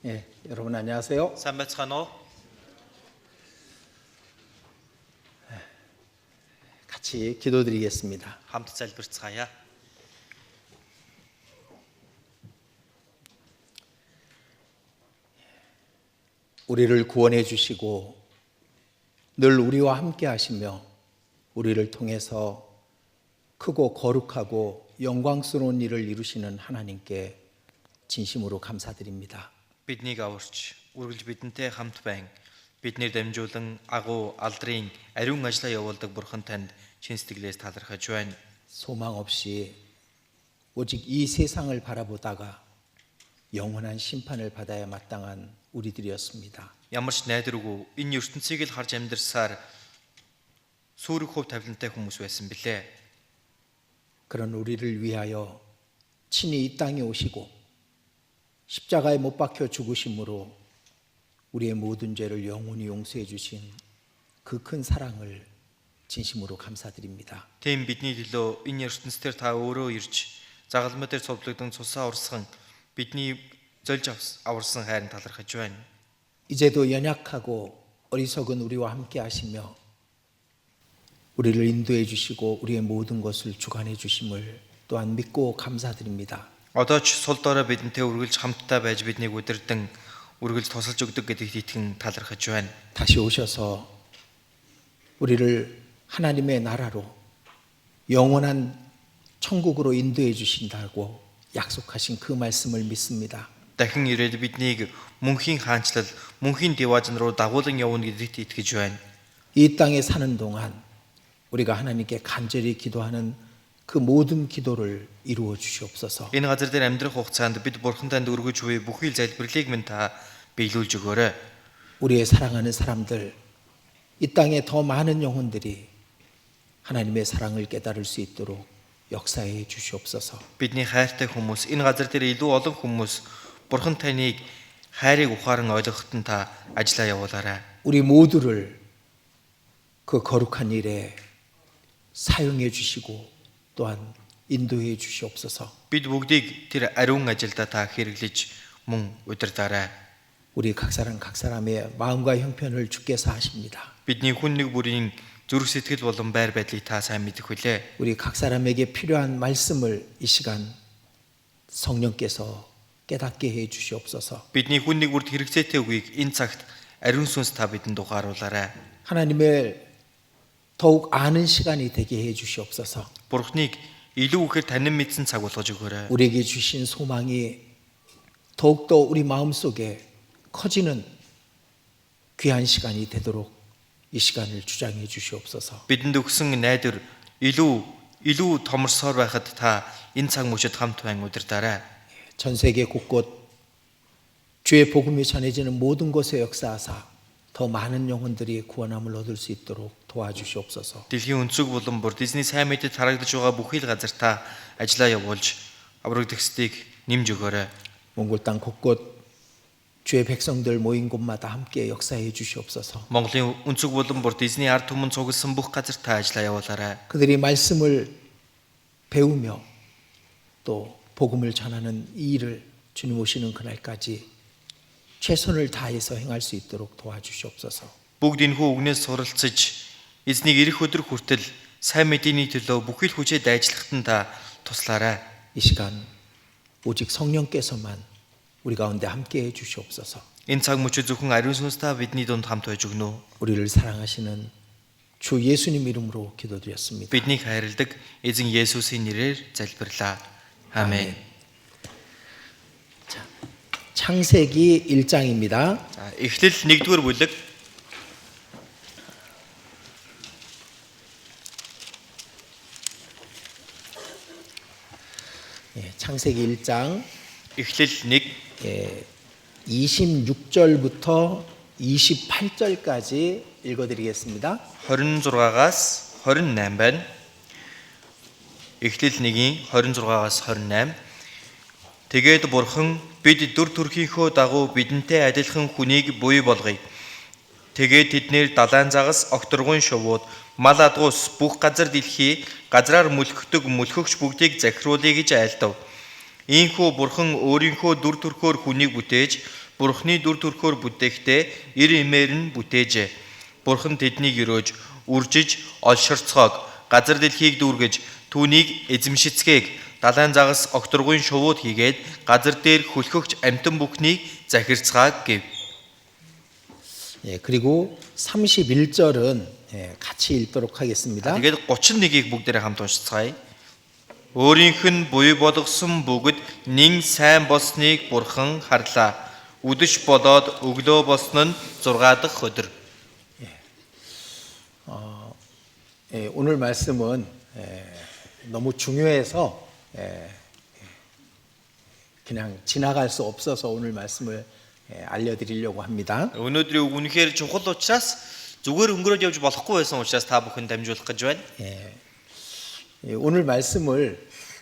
예, 여러분 안녕하세요. Сайн байцгаана уу? 같이 기도드리겠습니다. Хамт залбирцгаая. 우리를 구원해 주시고 늘 우리와 함께 하시며 우리를 통해서 크고 거룩하고 영광스러운 일을 이루시는 하나님께 진심으로 감사드립니다. Биднийг аварч, үргэлж бидэнтэй хамт байн. Биднэр дамжуулан агуу алдрын ариун ажлаа явуулдаг Бурхан танд чин сэтгэлээс талархаж байна. 소망 없이 오직 이 세상을 바라보다가 영원한 심판을 받아야 마땅한 우리들이었습니다. Ямар ч найдваргүй энэ ертөнцийг л харж амьдарсаар сүрэг хөв тавилантай хүмүүс байсан билээ. 그런 우리를 위하여 친히 이 땅에 오시고 십자가에 못 박혀 죽으심으로 우리의 모든 죄를 영원히 용서해 주신 그 큰 사랑을 진심으로 감사드립니다. Тийм бидний төлөө энэ ертөнцийн та өөрөө ирж загалмай дээр цовдлогдсон цусаа урсган бидний зольж аварсан хайранд талархаж байна. 이제도 연약하고 어리석은 우리와 함께 하시며 우리를 인도해 주시고 우리의 모든 것을 주관해 주심을 또한 믿고 감사드립니다. Одоо ч сул дорой бидэнтэй үргэлж хамтдаа байж биднийг удирдан үргэлж тусалж өгдөг гэдэгт итгэн талархаж байна. 다시 오셔서 우리를 하나님의 나라로 영원한 천국으로 인도해 주신다고 약속하신 그 말씀을 믿습니다. Дахин ирээд биднийг мөнхийн хаанчлал, мөнхийн деважн руу дагуулan явна гэдэгт итгэж байна. 이 땅에 사는 동안 우리가 하나님께 간절히 기도하는 그 모든 기도를 이루어 주시옵소서. Энэ газар дээр амьдрах хугацаанд бид Бурхан танд өргөж буй бүхий л залбирлыг минь та биелүүлж өгөөрэй. 우리의 사랑하는 사람들, 이 땅에 더 많은 영혼들이 하나님의 사랑을 깨달을 수 있도록 역사해 주시옵소서. Бидний хайртай хүмүүс, энэ газар дээр илүү олон хүмүүс Бурхан таныг хайрыг ухаан ойлгоход нь та ажиллаа явуулаарай. 우리 모두를 그 거룩한 일에 사용해 주시고 또한 인도해 주시옵소서. Бид бүгдийг тэр ариун ажилдаа та хэрэглэж мөн удирдаарай. 우리 각 사람의 마음과 형편을 주께서 하십니다. Бидний хүн нэг бүрийн зүрх сэтгэл болон байр байдлыг та сайн мэдэх хүлээ. 우리 각 사람에게 필요한 말씀을 이 시간 성령께서 깨닫게 해 주시옵소서. Бидний хүн нэг бүрд хэрэгцээтэй үгийг энэ цагт ариун сүнс та бидэнд ухааруулаарай. 하나님을 더욱 아는 시간이 되게 해 주시옵소서. Бурхныг илүү ихээр танин мэдсэн цаг болгож өгөөрэй. 우리에게 주신 소망이 더욱더 우리 마음속에 커지는 귀한 시간이 되도록 이 시간을 주장해 주시옵소서. Бидэнд өгсөн найдвар илүү томорсоор байхад та энэ цаг мөчид хамт байн удирдаарай. 전 세계 곳곳 주의 복음이 전해지는 모든 곳에 역사하사 더 많은 영혼들이 구원함을 얻을 수 있도록 도와주시옵소서. Дэлхийн өнцөг булан бүр Дисний сайн мэдээд харагдаж байгаа бүхий л газар та ажиллаа явуулж аврагдахстыг нэмж өгөөрэй. 몽골 땅 곳곳 주의 백성들 모인 곳마다 함께 역사해 주시옵소서. Монголын өнцөг булан бүр Дисний ард түмэн цугласан бүх газар та ажиллаа явуулаарай. 그들이 말씀을 배우며 또 복음을 전하는 이 일을 주님 오시는 그날까지 최선을 다해서 행할 수 있도록 도와주시옵소서. Бүгд энэхүү үгнээс суралцж эзнийг ирэх өдөр хүртэл сайн мэдээний төлөө бүхий л хүчээр дайжлахад нь та туслаарай. 이 시간 오직 성령께서만 우리 가운데 함께 해 주시옵소서. Энэ цаг мөчид зөвхөн ариун сүнс та бидний дунд хамт байж өгнө. 우리를 사랑하시는 주 예수님 이름으로 기도드렸습니다. Биднийг хайрладаг эзэн Есүсийн нэрээр залбирлаа. 아멘. 자, 창세기 1장입니다. За, Эхлэл 1-р бүлэг. 예, 창세기 1장 Эхлэл 1 26절부터 28절까지 읽어드리겠습니다. 26-аас 28 байна. Эхлэл 1-ийн 26-аас 28. Тэгээд Бурхан бид дүр төрхийнхөө дагуу бидэнтэй адилхан хүнийг буй болгоё. Тэгээд тэднэр далайн загас, огторгон шувууд, мал адгуус бүх газар дэлхий газраар мөлхөгдөг мөлхөгч бүгдийг захируулъя гэж айлдав. Ийхүү Бурхан өөрийнхөө дүр төрхөөр хүнийг бүтээж Бурхны дүр төрхөөр бүтээхдээ эр эмээр нь бүтээжээ. Бурхан тэднийг өрөөж, үржиж, олширцоог, газар дэлхийг дүүргэж, түүнийг эзэмшицгээг, далайн загас огторгуйн шувууд хийгээд газар дээр хөлхөгч амтан бүхнийг захирцгааг гэв. 예, 그리고 31절은 같이 읽도록 하겠습니다. Тэгээд 31-ийг бүгдээрээ хамт уншицгаая. Өөрийнх нь буй болгосон бүгд нин сайн болсныг Бурхан харлаа. Үдэш болоод өглөө болсон нь 6 дахь өдөр. 오늘 말씀은 너무 중요해서 그냥 지나갈 수 없어서 오늘 말씀을 알려드리려고 합니다. Өнөөдрийн үг үнэхээр чухал учраас зүгээр өнгөрөөж явж болохгүй байсан учраас та бүхэн дамжуулах гэж байна. 오늘 말씀을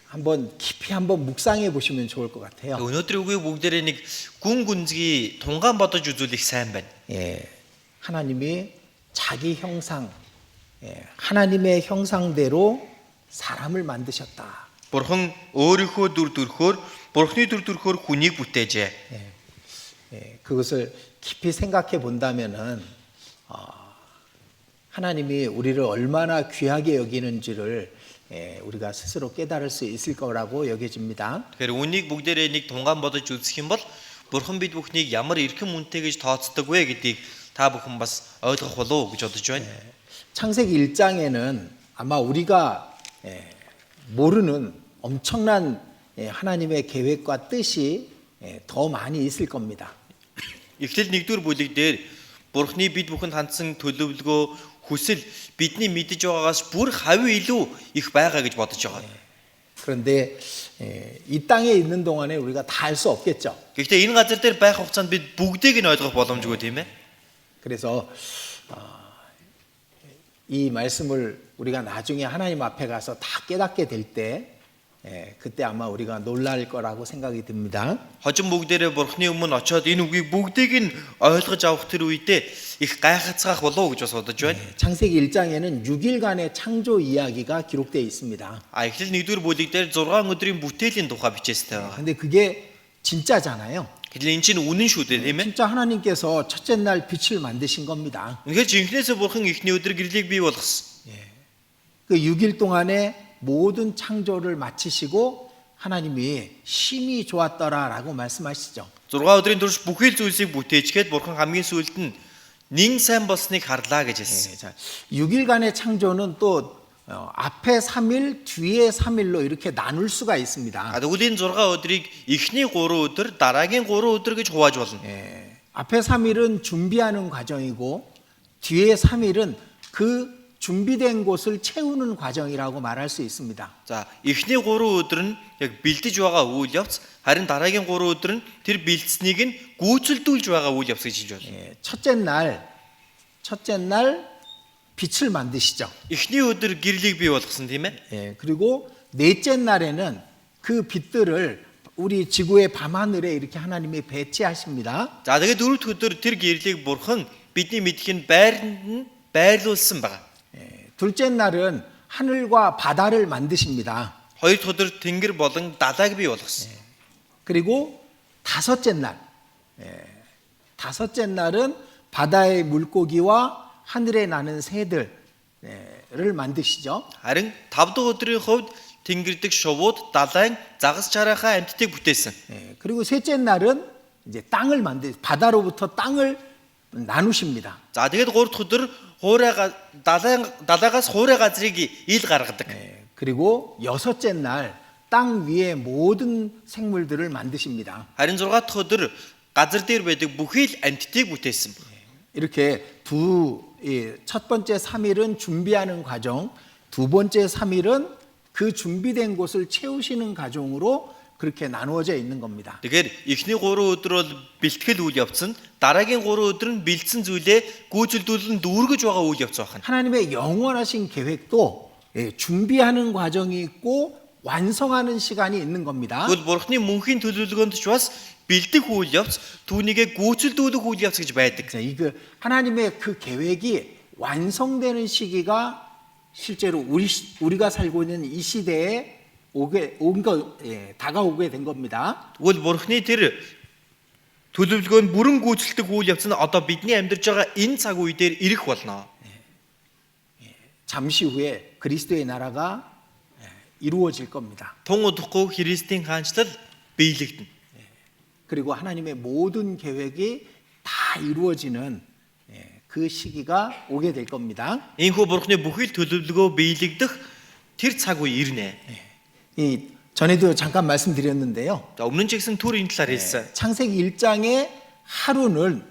한번 깊이 한번 묵상해 보시면 좋을 것 같아요. Өнөөдрийн үгийг бүгдээрээ нэг гүн гүнзгий тунгаан бодож үзүүлэх сайн байна. 하나님이 자기 형상, 하나님의 형상대로 사람을 만드셨다. Бурхан өөрийнхөө дүр төрхөөр, Бурхны дүр төрхөөр хүнийг бүтээжээ. 그것을 깊이 생각해 본다면은 하나님이 우리를 얼마나 귀하게 여기는지를 우리가 스스로 깨달을 수 있을 거라고 여겨집니다. Тэгэхээр үнийг бүгдээрээ нэг тунгаан бодож үзэх юм бол Бурхан бид бүхнийг ямар эрхэм үнэтэй гэж тооцдог вэ гэдгийг та бүхэн бас ойлгох болов уу гэж бодож байна. 창세기 1장에는 아마 우리가 모르는 엄청난 하나님의 계획과 뜻이 더 많이 있을 겁니다. Эхлэл 1-р бүлэг дээр Бурхны бид бүхэнд хандсан төлөвлөгөө, хүсэл бидний мэдэж байгаагаас бүр хавь илүү их байгаа гэж бодож байгаа. 그런데 이 땅에 있는 동안에 우리가 다 알 수 없겠죠. Гэхдээ энэ газар дээр байх хугацаанд бид бүгдийг нь ойлгох боломжгүй тийм ээ. 그래서 이 말씀을 우리가 나중에 하나님 앞에 가서 다 깨닫게 될 때 그때 아마 우리가 놀랄 거라고 생각이 듭니다. Хожим бүгдээрээ Бурхны өмнө очиод энэ үгийг бүгдийг нь ойлгож авах тэр үедээ их гайхацгаах болов уу гэж бас бодож байна. 창세기 1장에는 6일간의 창조 이야기가 기록되어 있습니다. Эхлэл 1-р бүлэг дээр 6 өдрийн бүтээлийн тухай бичээстэй байгаа. 근데 그게 진짜잖아요. Тэгэхээр энэ чинь үнэн шүү дээ тийм ээ. 진짜 하나님께서 첫째 날 빛을 만드신 겁니다. Үнэхээр жинхнээсээ Бурхан эхний өдөр гэрлийг бий болгосон. 그 6일 동안에 모든 창조를 마치시고 하나님이 심히 좋았더라라고 말씀하시죠. 6 өдрийн турш бүхэл зүйлсийг бүтээчгээд Бурхан хамгийн сүүлд нь нин сайн болсныг харлаа гэж хэлсэн. 자, 6일간의 창조는 또 앞에 3일, 뒤에 3일로 이렇게 나눌 수가 있습니다. Тэгвэл энэ 6 өдрийг эхний 3 өдөр, дараагийн 3 өдөр гэж хувааж болно. 앞에 3일은 준비하는 과정이고 뒤에 3일은 그 준비된 곳을 채우는 과정이라고 말할 수 있습니다. За, эхний 3 өдөр нь яг бэлдэж байгаа үйл явц, харин дараагийн 3 өдөр нь тэр бэлдсэнийг нь гүйцэлдүүлж байгаа үйл явц гэж хэлж байна. 첫째 날 빛을 만드시죠. Эхний өдөр гэрлийг бий болгосон тийм ээ. 그리고 넷째 날에는 그 빛들을 우리 지구의 밤하늘에 이렇게 하나님이 배치하십니다. За, тэгээд 4-р өдөр тэр гэрлийг Бурхан бидний мэдхийн байранд нь байрлуулсан байна. 둘째 날은 하늘과 바다를 만드십니다. 2 дахь өдөр тэнгэр болон далайг бий болгосон. 그리고 다섯째 날은 바다의 물고기와 하늘에 나는 새들을 만드시죠. Харин 5 дахь өдрийн хувьд тэнгэрдэг шувууд, далайн, загас чараахан амьтдыг бүтээсэн. 그리고 셋째 날은 이제 바다로부터 땅을 나누십니다. За, тэгээд 3 дахь өдөр далайгаас хуурай газрыг ил гаргадаг. 그리고 여섯째 날 땅 위에 모든 생물들을 만드십니다. Харин 6 дахь өдөр газар дээр байдаг бүхий л амьтдыг бүтээсэн. 이렇게 첫 번째 3일은 준비하는 과정, 두 번째 3일은 그 준비된 곳을 채우시는 과정으로 그렇게 나누어져 있는 겁니다. Тэгэхээр эхний 3 өдөр бол бэлтгэл үйл явц нь, дараагийн 3 өдөр нь бэлдсэн зүйлээ гүйцэлдүүлэн дүүргэж байгаа үйл явц байна. 하나님의 영원하신 계획도 준비하는 과정이 있고 완성하는 시간이 있는 겁니다. Тэгвэл Бурхны мөнхийн төлөвлөгөөнд ч бас бэлдэх үйл явц, түүнийгээ гүйцэлдүүлэх үйл явц гэж байдаг. 하나님의 그 계획이 완성되는 시기가 실제로 우리가 살고 있는 이 시대에 다가오게 된 겁니다. Тэгвэл Бурхны тэр төлөвлөгөө нь бүрэн гүйцэлдэг үйл явц нь одоо бидний амьдарч байгаа энэ цаг үе дээр ирэх болно. 잠시 후에 그리스도의 나라가 이루어질 겁니다. Тун удахгүй Христийн хаанчлал биелэгдэнэ. 그리고 하나님의 모든 계획이 다 이루어지는 그 시기가 오게 될 겁니다. Энэхүү Бурхны бүхэл төлөвлөгөө биелэгдэх тэр цаг үе ирнэ. 이 전에도 잠깐 말씀드렸는데요. За өмнө нь ч гэсэн түр энэ талаар хэлсэн. 창세기 1장의 하루는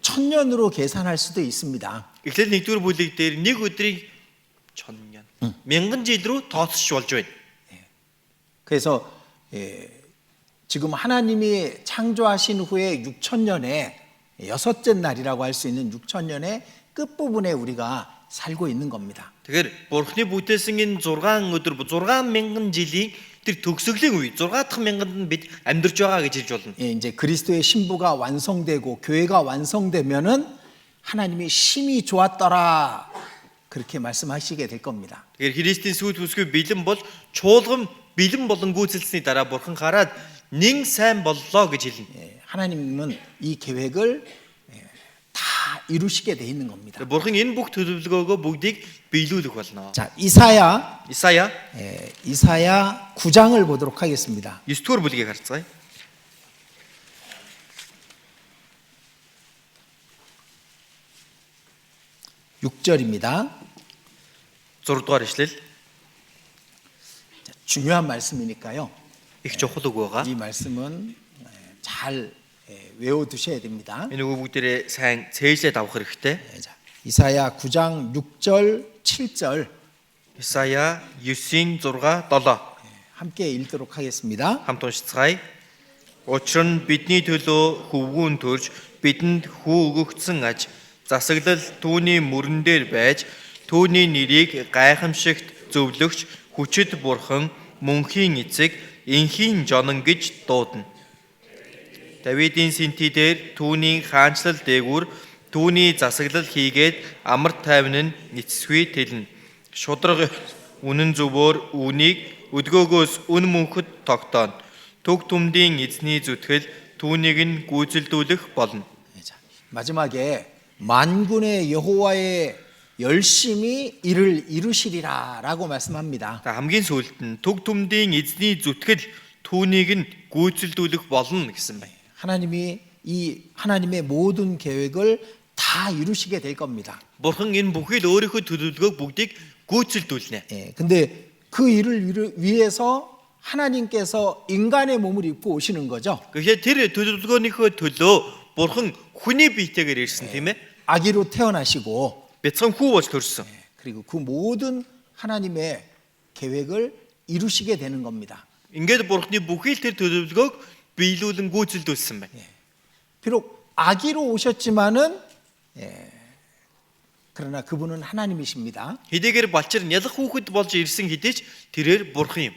1000년으로 계산할 수도 있습니다. Эхлэл 1-р бүлэг дээр нэг өдрийг 1000년, 1000 жил рүү тооцож болж байна. 그래서 지금 하나님이 창조하신 후에 6000년의 여섯째 날이라고 할 수 있는 6000년의 끝부분에 우리가 살고 있는 겁니다. Тэгэхээр Бурхны бүтээсэн энэ 6 өдөр 6000 жилийн тэр төгсгөлийн үе 6 дахь мянганд нь бид амьдарч байгаа гэж хэлж болно. 이제 그리스도의 신부가 완성되고 교회가 완성되면은 하나님이 심히 좋았더라 그렇게 말씀하시게 될 겁니다. Тэгэхээр Христийн сүйд бүсгүй бэлэн бол чуулган бэлэн болон гүйцэлсний дараа Бурхан хараад нэн сайн боллоо гэж хэлнэ. 하나님은 이 계획을 다 이루시게 돼 있는 겁니다. Бурхан энэ бүх төлөвлөгөөгөө бүгдийг биелүүлэх болно. 자, 이사야 Исая 9장을 보도록 하겠습니다. 9-р бүлгийг харцгаая. 6절입니다. 6-р ишлэл 중요한 말씀이니까요. их чухал үг байгаа. 이 말씀은 잘 외워두셔야 됩니다. Энэ үг бүгдээрээ сайн цээжлээд авах хэрэгтэй. 자, 이사야 9장 6절 7절 Исая 9-ийн 6, 7 함께 읽도록 하겠습니다. хамт уншицгаая. Учир нь бидний төлөө хөвгүүн төрж бидэнд хүү өгөгдсөн аж засаглал түүний мөрөн дээр байж түүний нэрийг гайхамшигт зөвлөгч хүчит бурхан мөнхийн эцэг энхийн жонон гэж дуудана. Давидын сэнти дээр түүний хаанчлал дээгүүр түүний засаглал хийгээд амар тайван нь эцсгүй тэлнэ. Шудраг үнэн зөвөөр үнийг өдгөөгөөс үн мөнхөд тогтооно. Төг түмдийн эзний зүтгэл түүнийг нь гүйцэлдүүлэх болно. 자, 마지막에 만군의 여호와의 열심히 이를 이루시리라라고 말씀합니다. За хамгийн сүүлд нь төг түмдийн эзний зүтгэл түүнийг нь гүйцэлдүүлэх болно гэсэн байна. 하나님이 이 하나님의 모든 계획을 다 이루시게 될 겁니다. Бурхан энэ бүхэл өөрийнхөө төлөвлөгөөг бүгдийг гүйцэлдүүлнэ. 근데 그 일을 위해서 하나님께서 인간의 몸을 입고 오시는 거죠. Тэгэхээр тэр төлөвлөгөөнийхөө төлөө Бурхан хүний биетэйгээр ирсэн тийм ээ. 아기로 태어나시고 Бяцхан хүү болж төрсөн. 그리고 그 모든 하나님의 계획을 이루시게 되는 겁니다. Ингээд Бурханы бүхэл тэр төлөвлөгөөг биелүүлэн гүйцэлдүүлсэн байна. 비록 아기로 오셨지만은 그러나 그분은 하나님이십니다. Хэдийгээр балчир нялх хүүхэд болж ирсэн хэдий ч тэрээр Бурхан юм.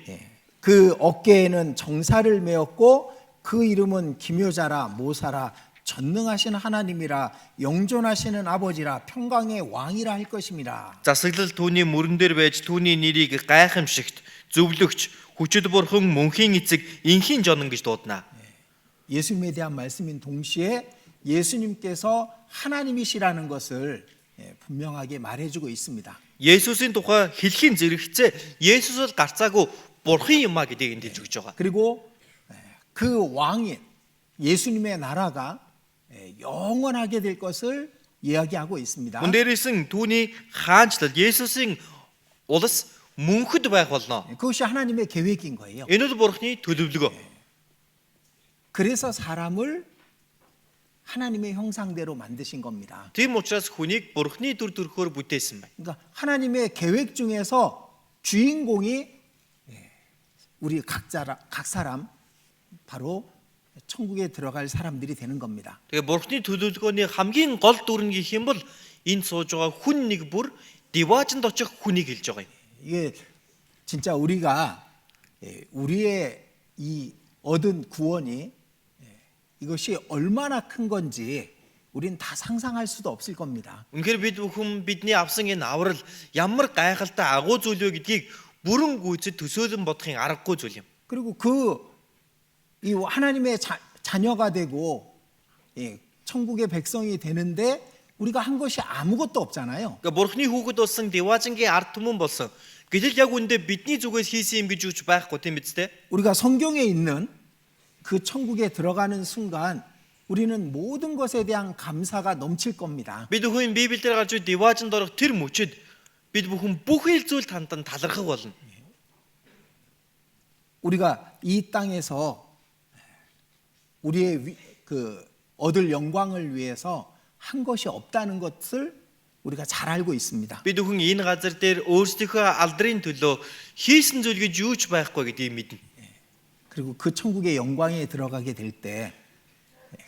그 어깨에는 정사를 메었고 그 이름은 기묘자라 모사라 전능하신 하나님이라 영존하시는 아버지라 평강의 왕이라 할 것입니다. Засаглал түүний мөрөн дээр байж түүний нэрийг гайхамшигт зөвлөгч хүчит бурхан мөнхийн эцэг энхийн жонон гэж дуудана. 예수님에 대한 말씀인 동시에 예수님께서 하나님이시라는 것을 분명하게 말해주고 있습니다. Есүсийн тухай хэлхийн зэрэгцээ Есүс бол гарцаагүй бурхан юм а гэдгийг энд хэлж өгч байгаа. 그리고 그 왕인 예수님의 나라가 영원하게 될 것을 이야기하고 있습니다. Үндээрээс түүний хаанчлал Есүсийн улс мөнхөд байх болно. 그것이 하나님의 계획인 거예요. Энэ бол бурханы төлөвлөгөө. 그래서 사람을 하나님의 형상대로 만드신 겁니다. Тийм учраас хүнийг бурханы дүр төрхөөр бүтээсэн байна. 그러니까 하나님의 계획 중에서 주인공이 우리 각 사람 바로 천국에 들어갈 사람들이 되는 겁니다. Тэгээ бурханы төлөвлөгөөний хамгийн гол дүр нь гэх юм бол энэ сууж байгаа хүн нэг бүр диваажинд очих хүнийг хэлж байгаа юм. 이게 진짜 우리가 우리의 이 얻은 구원이 이것이 얼마나 큰 건지 우린 다 상상할 수도 없을 겁니다. Үнэхээр бид бүхэн бидний авсан энэ аврал ямар гайхалтай агуу зүйл вэ гэдгийг бүрэн гүйцэд төсөөлөн бодохын аргагүй зүйл юм. 그리고 이 하나님의 자녀가 되고 천국의 백성이 되는데 우리가 한 것이 아무것도 없잖아요. Ингээ бурхны хүүхэд болсон Деважингийн ард түмэн болсон. Гэтэл яг үндэ бидний зүгээс хийсэн юм гэж юуч байхгүй тийм биз дээ. 우리가 성경에 있는 그 천국에 들어가는 순간 우리는 모든 것에 대한 감사가 넘칠 겁니다. Бид бүхэн Библиэр гарч үе Деважинд орох тэр мөчөд бид бүхэн бүх ил зүйл тандан талархах болно. 우리가 이 땅에서 우리의 얻을 영광을 위해서 한 것이 없다는 것을 우리가 잘 알고 있습니다. Бид бүхэн энэ газар дээр өөрсдийнхөө алдрын төлөө хийсэн зүйл гэж юуч байхгүй гэдгийг мэднэ. 그리고 그 천국의 영광에 들어가게 될 때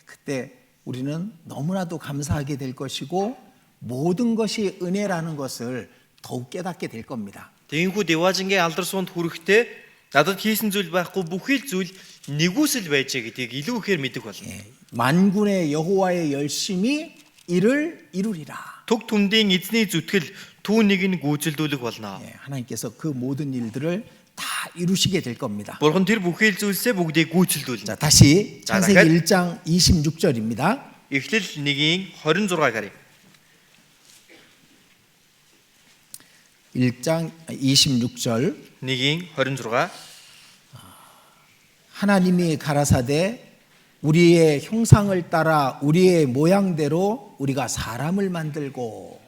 그때 우리는 너무나도 감사하게 될 것이고 모든 것이 은혜라는 것을 더욱 깨닫게 될 겁니다. Тэгэнгүүт Деважингийн алдар суунд хүрэхдээ надад хийсэн зүйл байхгүй бүх ил зүйл нэгүсэл байжээ гэдгийг илүү ихээр мэдэх болно. 만군의 여호와의 열심히 이를 이루리라. Түг түмдийн эзний зүтгэл түүнийг нь гүйцэлдүүлэх болно. 하나님께서 그 모든 일들을 다 이루시게 될 겁니다. Бурхан тэр бүх ил зүйлсээ бүгдийг гүйцэлдүүлнэ. 자, 다시 자, 창세기 1장 26절입니다. Эхлэл 1-ийн 26 гарыг. 1장 26절 1-ийн 26. 하나님이 가라사대 우리의 형상을 따라 우리의 모양대로 우리가 사람을 만들고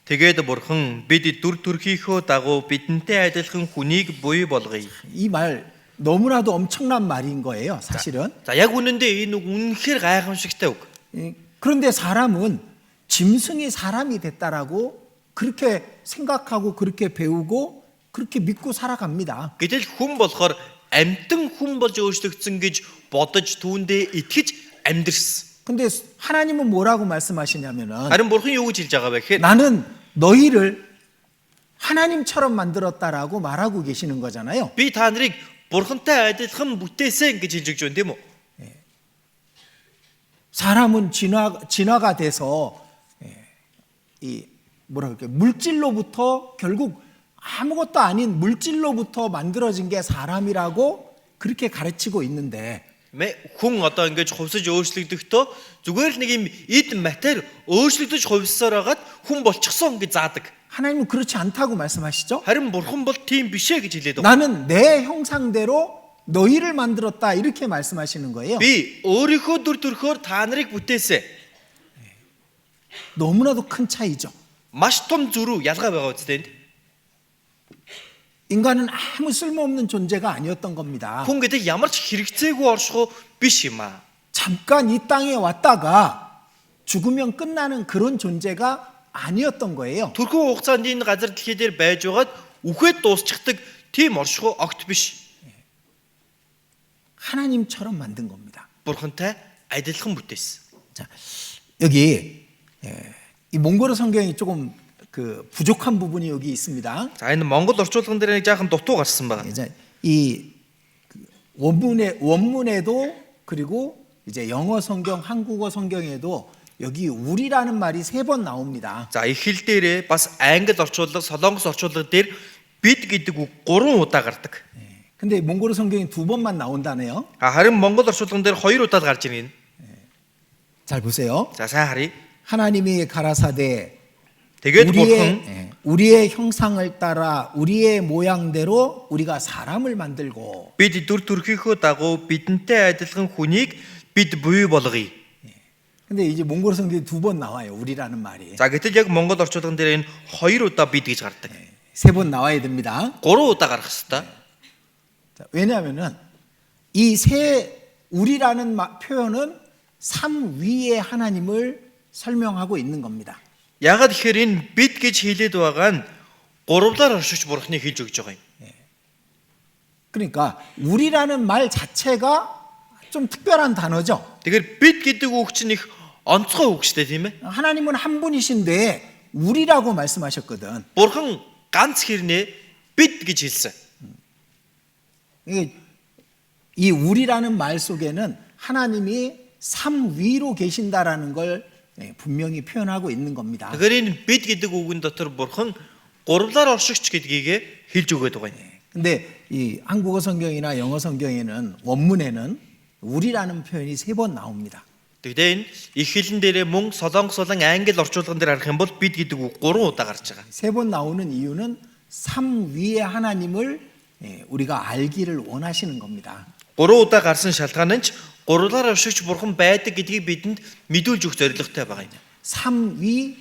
Тэгээд Бурхан бид дүр төрхийнхөө дагуу бидэнтэй адилхан хүнийг буй болгоё. 이 말 너무나도 엄청난 말인 거예요, 사실은. За яг үнэндээ энэ үг үнэхээр гайхамшигтай үг. 그런데 사람은 짐승이 사람이 됐다라고 그렇게 생각하고 그렇게 배우고 그렇게 믿고 살아갑니다. Гэтэл хүн болохоор амьтан хүн болж өөрчлөгдсөн гэж бодож түүндээ итгэж амьдрсан. 근데 하나님은 뭐라고 말씀하시냐면은 Харин Бурхан юу гэж хэлж байгаа вэ гэхээр 나는 너희를 하나님처럼 만들었다라고 말하고 계시는 거잖아요. би та нарыг Бурхантай адилхан бүтээсэн гэж хэлж өгч байна тийм үү? 사람은 진화가 돼서 이 뭐라 그럴까 물질로부터 결국 아무것도 아닌 물질로부터 만들어진 게 사람이라고 그렇게 가르치고 있는데 Хүн одоо ингэж хувьсаж өөрчлөгдөхдөө зүгээр л нэг юм эд матер өөрчлөгдөж хувьсаар хагаад хүн болчихсон гэж заадаг. 하나님은 그렇지 않다고 말씀하시죠? Харин Бурхан бол тийм бишээ гэж хэлээд байна. 나는 내 형상대로 너희를 만들었다 이렇게 말씀하시는 거예요. Би өөрийнхөө дүр төрхөөр та нарыг бүтээсэн. 너무나도 큰 차이죠. Маш том зөрүү ялгаа байгаа үстэй. 인간은 아무 쓸모없는 존재가 아니었던 겁니다. Хүн гэдэг ямар ч хэрэгцээгүй оршихуй биш юм аа. 잠깐 이 땅에 왔다가 죽으면 끝나는 그런 존재가 아니었던 거예요. Төрхөн хугацаанд энэ газар дэлхий дээр байж байгаад үхээд дуусчихдаг тийм оршихуй огт биш. 하나님처럼 만든 겁니다. Бурхантай адилхан бүтээсэн. 자, 여기 이 몽골어 성경이 조금 부족한 부분이 여기 있습니다. За энэ Монгол орчуулган дээр нэг жаахан дутуу гарсан байна. 이제 이 원문에도 그리고 이제 영어 성경, 한국어 성경에도 여기 우리라는 말이 3번 나옵니다. За эхлэл дээрээ бас англи орчуулга, солонгос орчуулга дээр бид гэдэг үг 3 удаа гардаг. 근데 몽골어 성경이 2번만 나온다네요. Харин Монгол орчуулган дээр 2 удаа гарч ирнэ. 잘 보세요. За сайн харъя. 하나님이 가라사대 Тэгээд Бурхан 우리의 형상을 따라 우리의 모양대로 우리가 사람을 만들고 бид дүр төрхийнхөө дагуу бидэнтэй адилхан хүнийг бид буй болгоё. 근데 이제 몽골어 성경이 2번 나와요. 우리라는 말이. За гэтэл яг Монгол орчуулган дээр энэ 2 удаа бид гэж гардаг. 3번 나와야 됩니다. 3 удаа гарах ёстой. 왜냐하면은 우리라는 표현은 삶 위의 하나님을 설명하고 있는 겁니다. Ягаад гэхээр энэ бид гэж хэлээд байгаа нь 3-аар оршиж Бурхныг хэлж өгч байгаа юм. 그러니까 우리라는 말 자체가 좀 특별한 단어죠. Тэгэхээр бид гэдэг үг чинь их онцгой үг шүү дээ тийм ээ. 하나님은 한 분이신데 우리라고 말씀하셨거든. Бурхан ганц хэрнээ бид гэж хэлсэн. 이 우리라는 말 속에는 하나님이 삶 위로 계신다라는 걸 분명히 표현하고 있는 겁니다. Тэгэхээр энэ бид гэдэг үгэн дотор Бурхан 3-аар оршигч гэдгийг хэлж өгöd байгаа юм. 근데 이 한국어 성경이나 영어 성경에는 원문에는 우리라는 표현이 3번 나옵니다. Тэгвэл энэ их хэлэн дээрээ мөн Солонгос болон англи орчуулган дээр харах юм бол бид гэдэг үг 3 удаа гарч байгаа. 세 번 나오는 이유는 삶 위의 하나님을 우리가 알기를 원하시는 겁니다. 3 удаа гарсан шалтгаан нь ч гурлаар оршигч бурхан байдаг гэдгийг бидэнд мэдүүлж өгөх зорилготой байгаа юм. 삶 위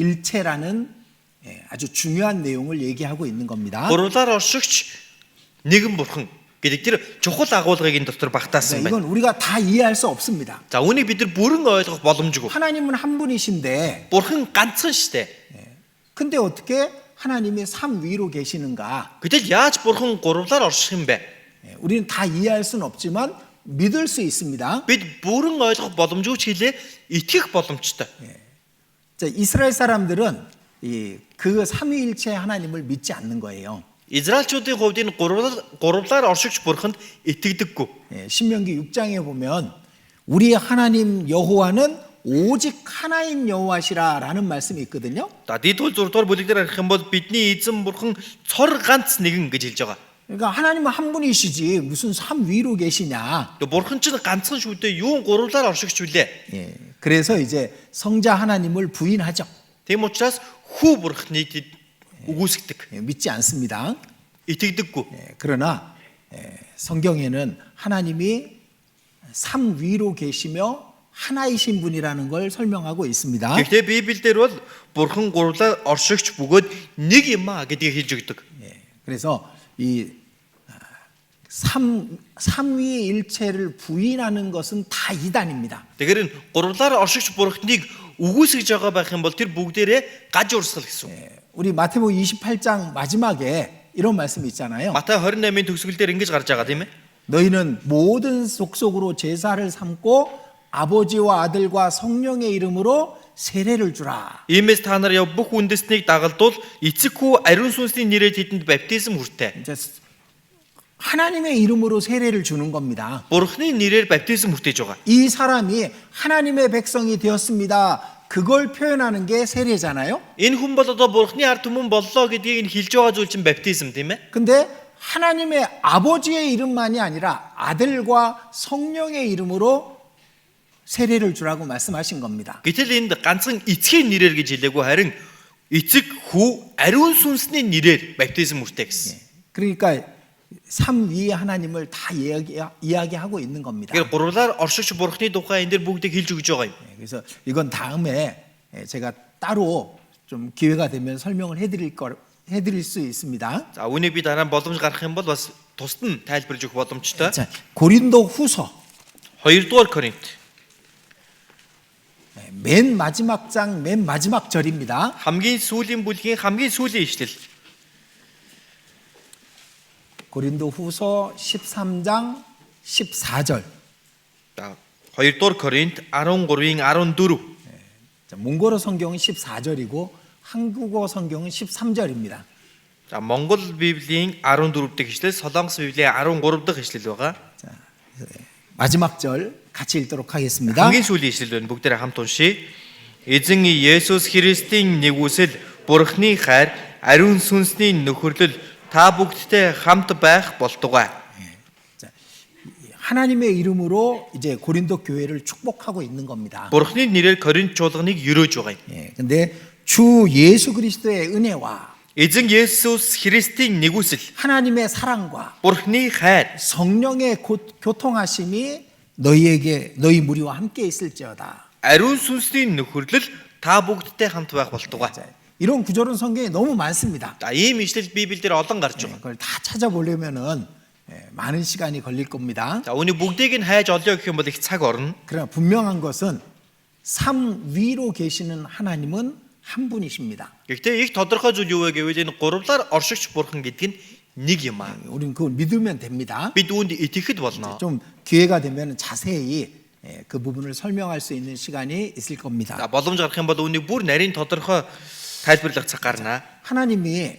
일체라는 아주 중요한 내용을 얘기하고 있는 겁니다. Гурлаар оршигч нэгэн бурхан гэдэг тэр чухал агуулгыг энэ дотор багтаасан байна. 이건 우리가 다 이해할 수 없습니다. За үүнийг бид нар бүрэн ойлгох боломжгүй. 하나님은 한 분이신데 Бурхан ганцхан штэ. 근데 어떻게 하나님이 삶 위로 계시는가? Гэтэл яаж бурхан гурлаар орших юм бэ? 우리는 다 이해할 수는 없지만 믿을 수 있습니다. Бид бүрэн ойлгох боломжгүй ч хэлээ итгэх боломжтой. 자, 이스라엘 사람들은 그 삼위일체 하나님을 믿지 않는 거예요. Израильчуудын хувьд энэ гурлаар оршигч бурханд итгэдэггүй. 신명기 6장에 보면 우리 하나님 여호와는 오직 하나인 여호와시라라는 말씀이 있거든요. За Дэдгүүл 6 дугаар бүлэг дээр харах юм бол бидний эзэн бурхан цор ганц нэгэн гэж хэлж байгаа. 그러니까 하나님은 한 분이시지 무슨 삼 위로 계시냐. Тэгээ бурхан чинь ганцхан шүү дээ. Юу гурлаар оршигч үлээ. 그래서 이제 성자 하나님을 부인하죠. Тийм учраас хүү бурхныг үгүйсгдэг. 믿지 않습니다. 이тгэдэггүй. 그러나 성경에는 하나님이 삼 위로 계시며 하나이신 분이라는 걸 설명하고 있습니다. Гэхдээ Библиэлд бол бурхан гурлаар оршигч бөгөөд нэг юм аа гэдгийг хэлж өгдөг. 그래서 이 삼위일체를 부인하는 것은 다 이단입니다. Тэгэхээр энэ гурлаар оршигч бурхныг үгүйсгэж байгаа байх юм бол тэр бүгдээрээ гаж урсгал гэсэн. 우리 마태복음 28장 마지막에 이런 말씀이 있잖아요. Матай 28-ын төгсгөл дээр ингэж гарч байгаа тийм ээ. 너희는 모든 족속으로 제사를 삼고 아버지와 아들과 성령의 이름으로 세례를 주라. Иймээс та нар яв бүх үндэснийг дагалдуул эцэг хүү ариун сүнсний нэрээр тэдэнд баптизм хүртээ. 이제 하나님의 이름으로 세례를 주는 겁니다. Бурхны нэрээр баптизм хүртээж байгаа. 이 사람이 하나님의 백성이 되었습니다. 그걸 표현하는 게 세례잖아요. Энэ хүн бол одоо бурхны ард түмэн боллоо гэдгийг нь хэлж байгаа зүйл чинь баптизм тийм ээ. 근데 하나님의 아버지의 이름만이 아니라 아들과 성령의 이름으로 세례를 주라고 말씀하신 겁니다. Гэтэл энд ганцхан эцгийн нэрээр гэж хэлээгүй харин эцэг хүү ариун сүнсний нэрээр баптизм хүртээ гэсэн. 그러니까 삼 위의 하나님을 다 이야기하고 있는 겁니다. Тэгэхээр гурлаар оршигч бурхны тухай энэ дэр бүгдийг хэлж өгж байгаа юм. 그래서 이건 다음에 제가 따로 좀 기회가 되면 설명을 해드릴 수 있습니다. За үүнийг би дараа нь боломж гарах юм бол бас тусад нь тайлбарлаж өгөх боломжтой. 자, 고린도 후서 2 дугаар Коринт 맨 마지막 장 맨 마지막 절입니다. хамгийн сүүлийн бүлгийн хамгийн сүүлийн ишлэл. 고린도 후서 13장 14절. За 2 дугаар Коринт 13-ийн 14. 자, 몽골어 성경은 14절이고 한국어 성경은 13절입니다. За Монгол Библийн 14 дахь ишлэл, Солонгос Библийн 13 дахь ишлэл байгаа. 자, 마지막 절 같이 읽도록 하겠습니다. Хамгийн сүүлийн ишлэл байна. Бүгдээрээ хамт уншийе. Эзэн Есүс Христийн нэгүсэл, Бурхны хайр, ариун сүнсний нөхөрлөл та бүгдтэй хамт байх болтугай. 자, 하나님의 이름으로 이제 고린도 교회를 축복하고 있는 겁니다. Бурхны нэрээр Коринт чуулганыг өрөөж байгаа юм. 근데 주 예수 그리스도의 은혜와 Эзэн Есүс Христийн нэгүсэл, 하나님의 사랑과 Бурхны хайр, 성령의 교통하심이 너희 무리와 함께 있을지어다. ариун сүнсний нөхөрлөл та бүгдтэй хамт байх болтугай. 자, 이런 구절은 성경에 너무 많습니다. За ийм ишлэл Библиэлд олон гарч байгаа. 그걸 다 찾아보려면은 많은 시간이 걸릴 겁니다. За үүний бүгдийг нь хайж олё гэх юм бол их цаг орно. 그러나 분명한 것은 삼 위로 계시는 하나님은 한 분이십니다. Гэхдээ их тодорхой зүйл юу вэ гэвэл энэ гуравлаар оршигч бурхан гэдэг нь нэг юм аа. 우리는 그걸 믿으면 됩니다. Бид үүнд итгэхэд болно. 좀 기회가 되면 자세히 그 부분을 설명할 수 있는 시간이 있을 За 겁니다. боломж гарах юм бол үүнийг бүр нарийн тодорхой тайлбарлах цаг гарна. 하나님이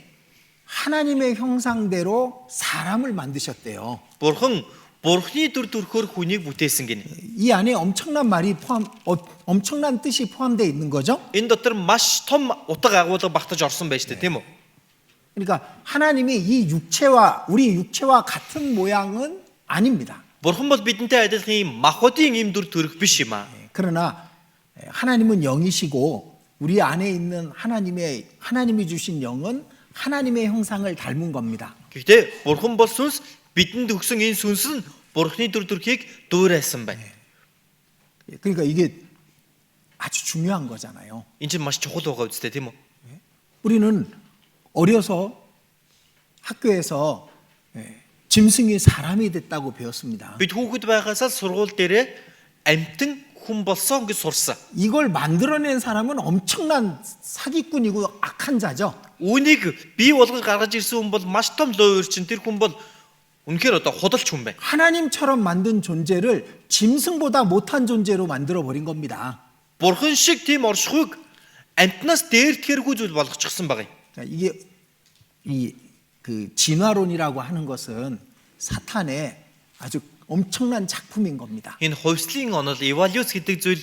하나님의 형상대로 사람을 만드셨대요. Бурхан бурхны дүр төрхөөр хүнийг бүтээсэн гинэ. 이 안에 엄청난 뜻이 포함되어 있는 거죠. Энэ дотор маш том утга агуулга багтаж орсон байж тээ тийм үү? 그러니까 하나님이 우리 육체와 같은 모양은 아닙니다. Бурхан бол бидэнтэй адилхан ийм махбодын ийм дүр төрх биш юм аа. 그러나 하나님은 영이시고 우리 안에 있는 하나님이 주신 영은 하나님의 형상을 닮은 겁니다. Гэхдээ бурхан бол сүнс, бидэнд өгсөн энэ сүнс нь бурханы дүр төрхийг дуурайсан байна. 그러니까 이게 아주 중요한 거잖아요. Энэ чинь маш чухал байгаа үстэй тийм үү? 우리는 어려서 학교에서 짐승이 사람이 됐다고 배웠습니다. Бид хүүхэд байгаасаа сургууль дээрээ амьтан хүн болсон гэж сурсан. 이걸 만들어낸 사람은 엄청난 사기꾼이고 악한 자죠. Үүнийг бий болгож гаргаж ирсэн хүн бол маш том луйрчин. Тэр хүн бол үнэхээр одоо худалч хүн байна. 하나님처럼 만든 존재를 짐승보다 못한 존재로 만들어 버린 겁니다. Бурхан шиг тийм оршихуйг амьтнаас дээрдэхэргүй зүйл болгочихсон байгаа юм. 자, 이게 그 진화론이라고 하는 것은 사탄의 아주 엄청난 작품인 겁니다. Энэ хувьслын онол эволюц гэдэг зүйл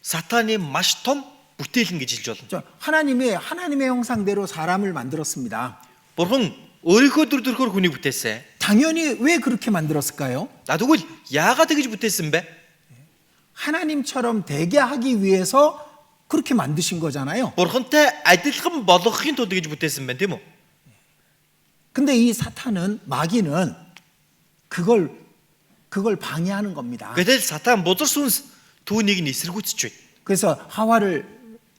сатаны маш том бүтээлэн гэж хэлж болно. 자, 하나님의 형상대로 사람을 만들었습니다. Бурхан өөрийнхөө дүр төрхөөр хүнийг бүтээсэн. 당연히 왜 그렇게 만들었을까요? За тэгвэл яагаад тэгж бүтээсэн бэ? 하나님처럼 되게 하기 위해서 그렇게 만드신 거잖아요. Бурхантай адилхан болгохын тулд гэж бүтээсэн байна, тийм үү? 근데 이 사탄은 마귀는 그걸 방해하는 겁니다. Гэтэл сатан бузар сүнс түүнийг нь эсэргүүцэж байна. 그래서 하와를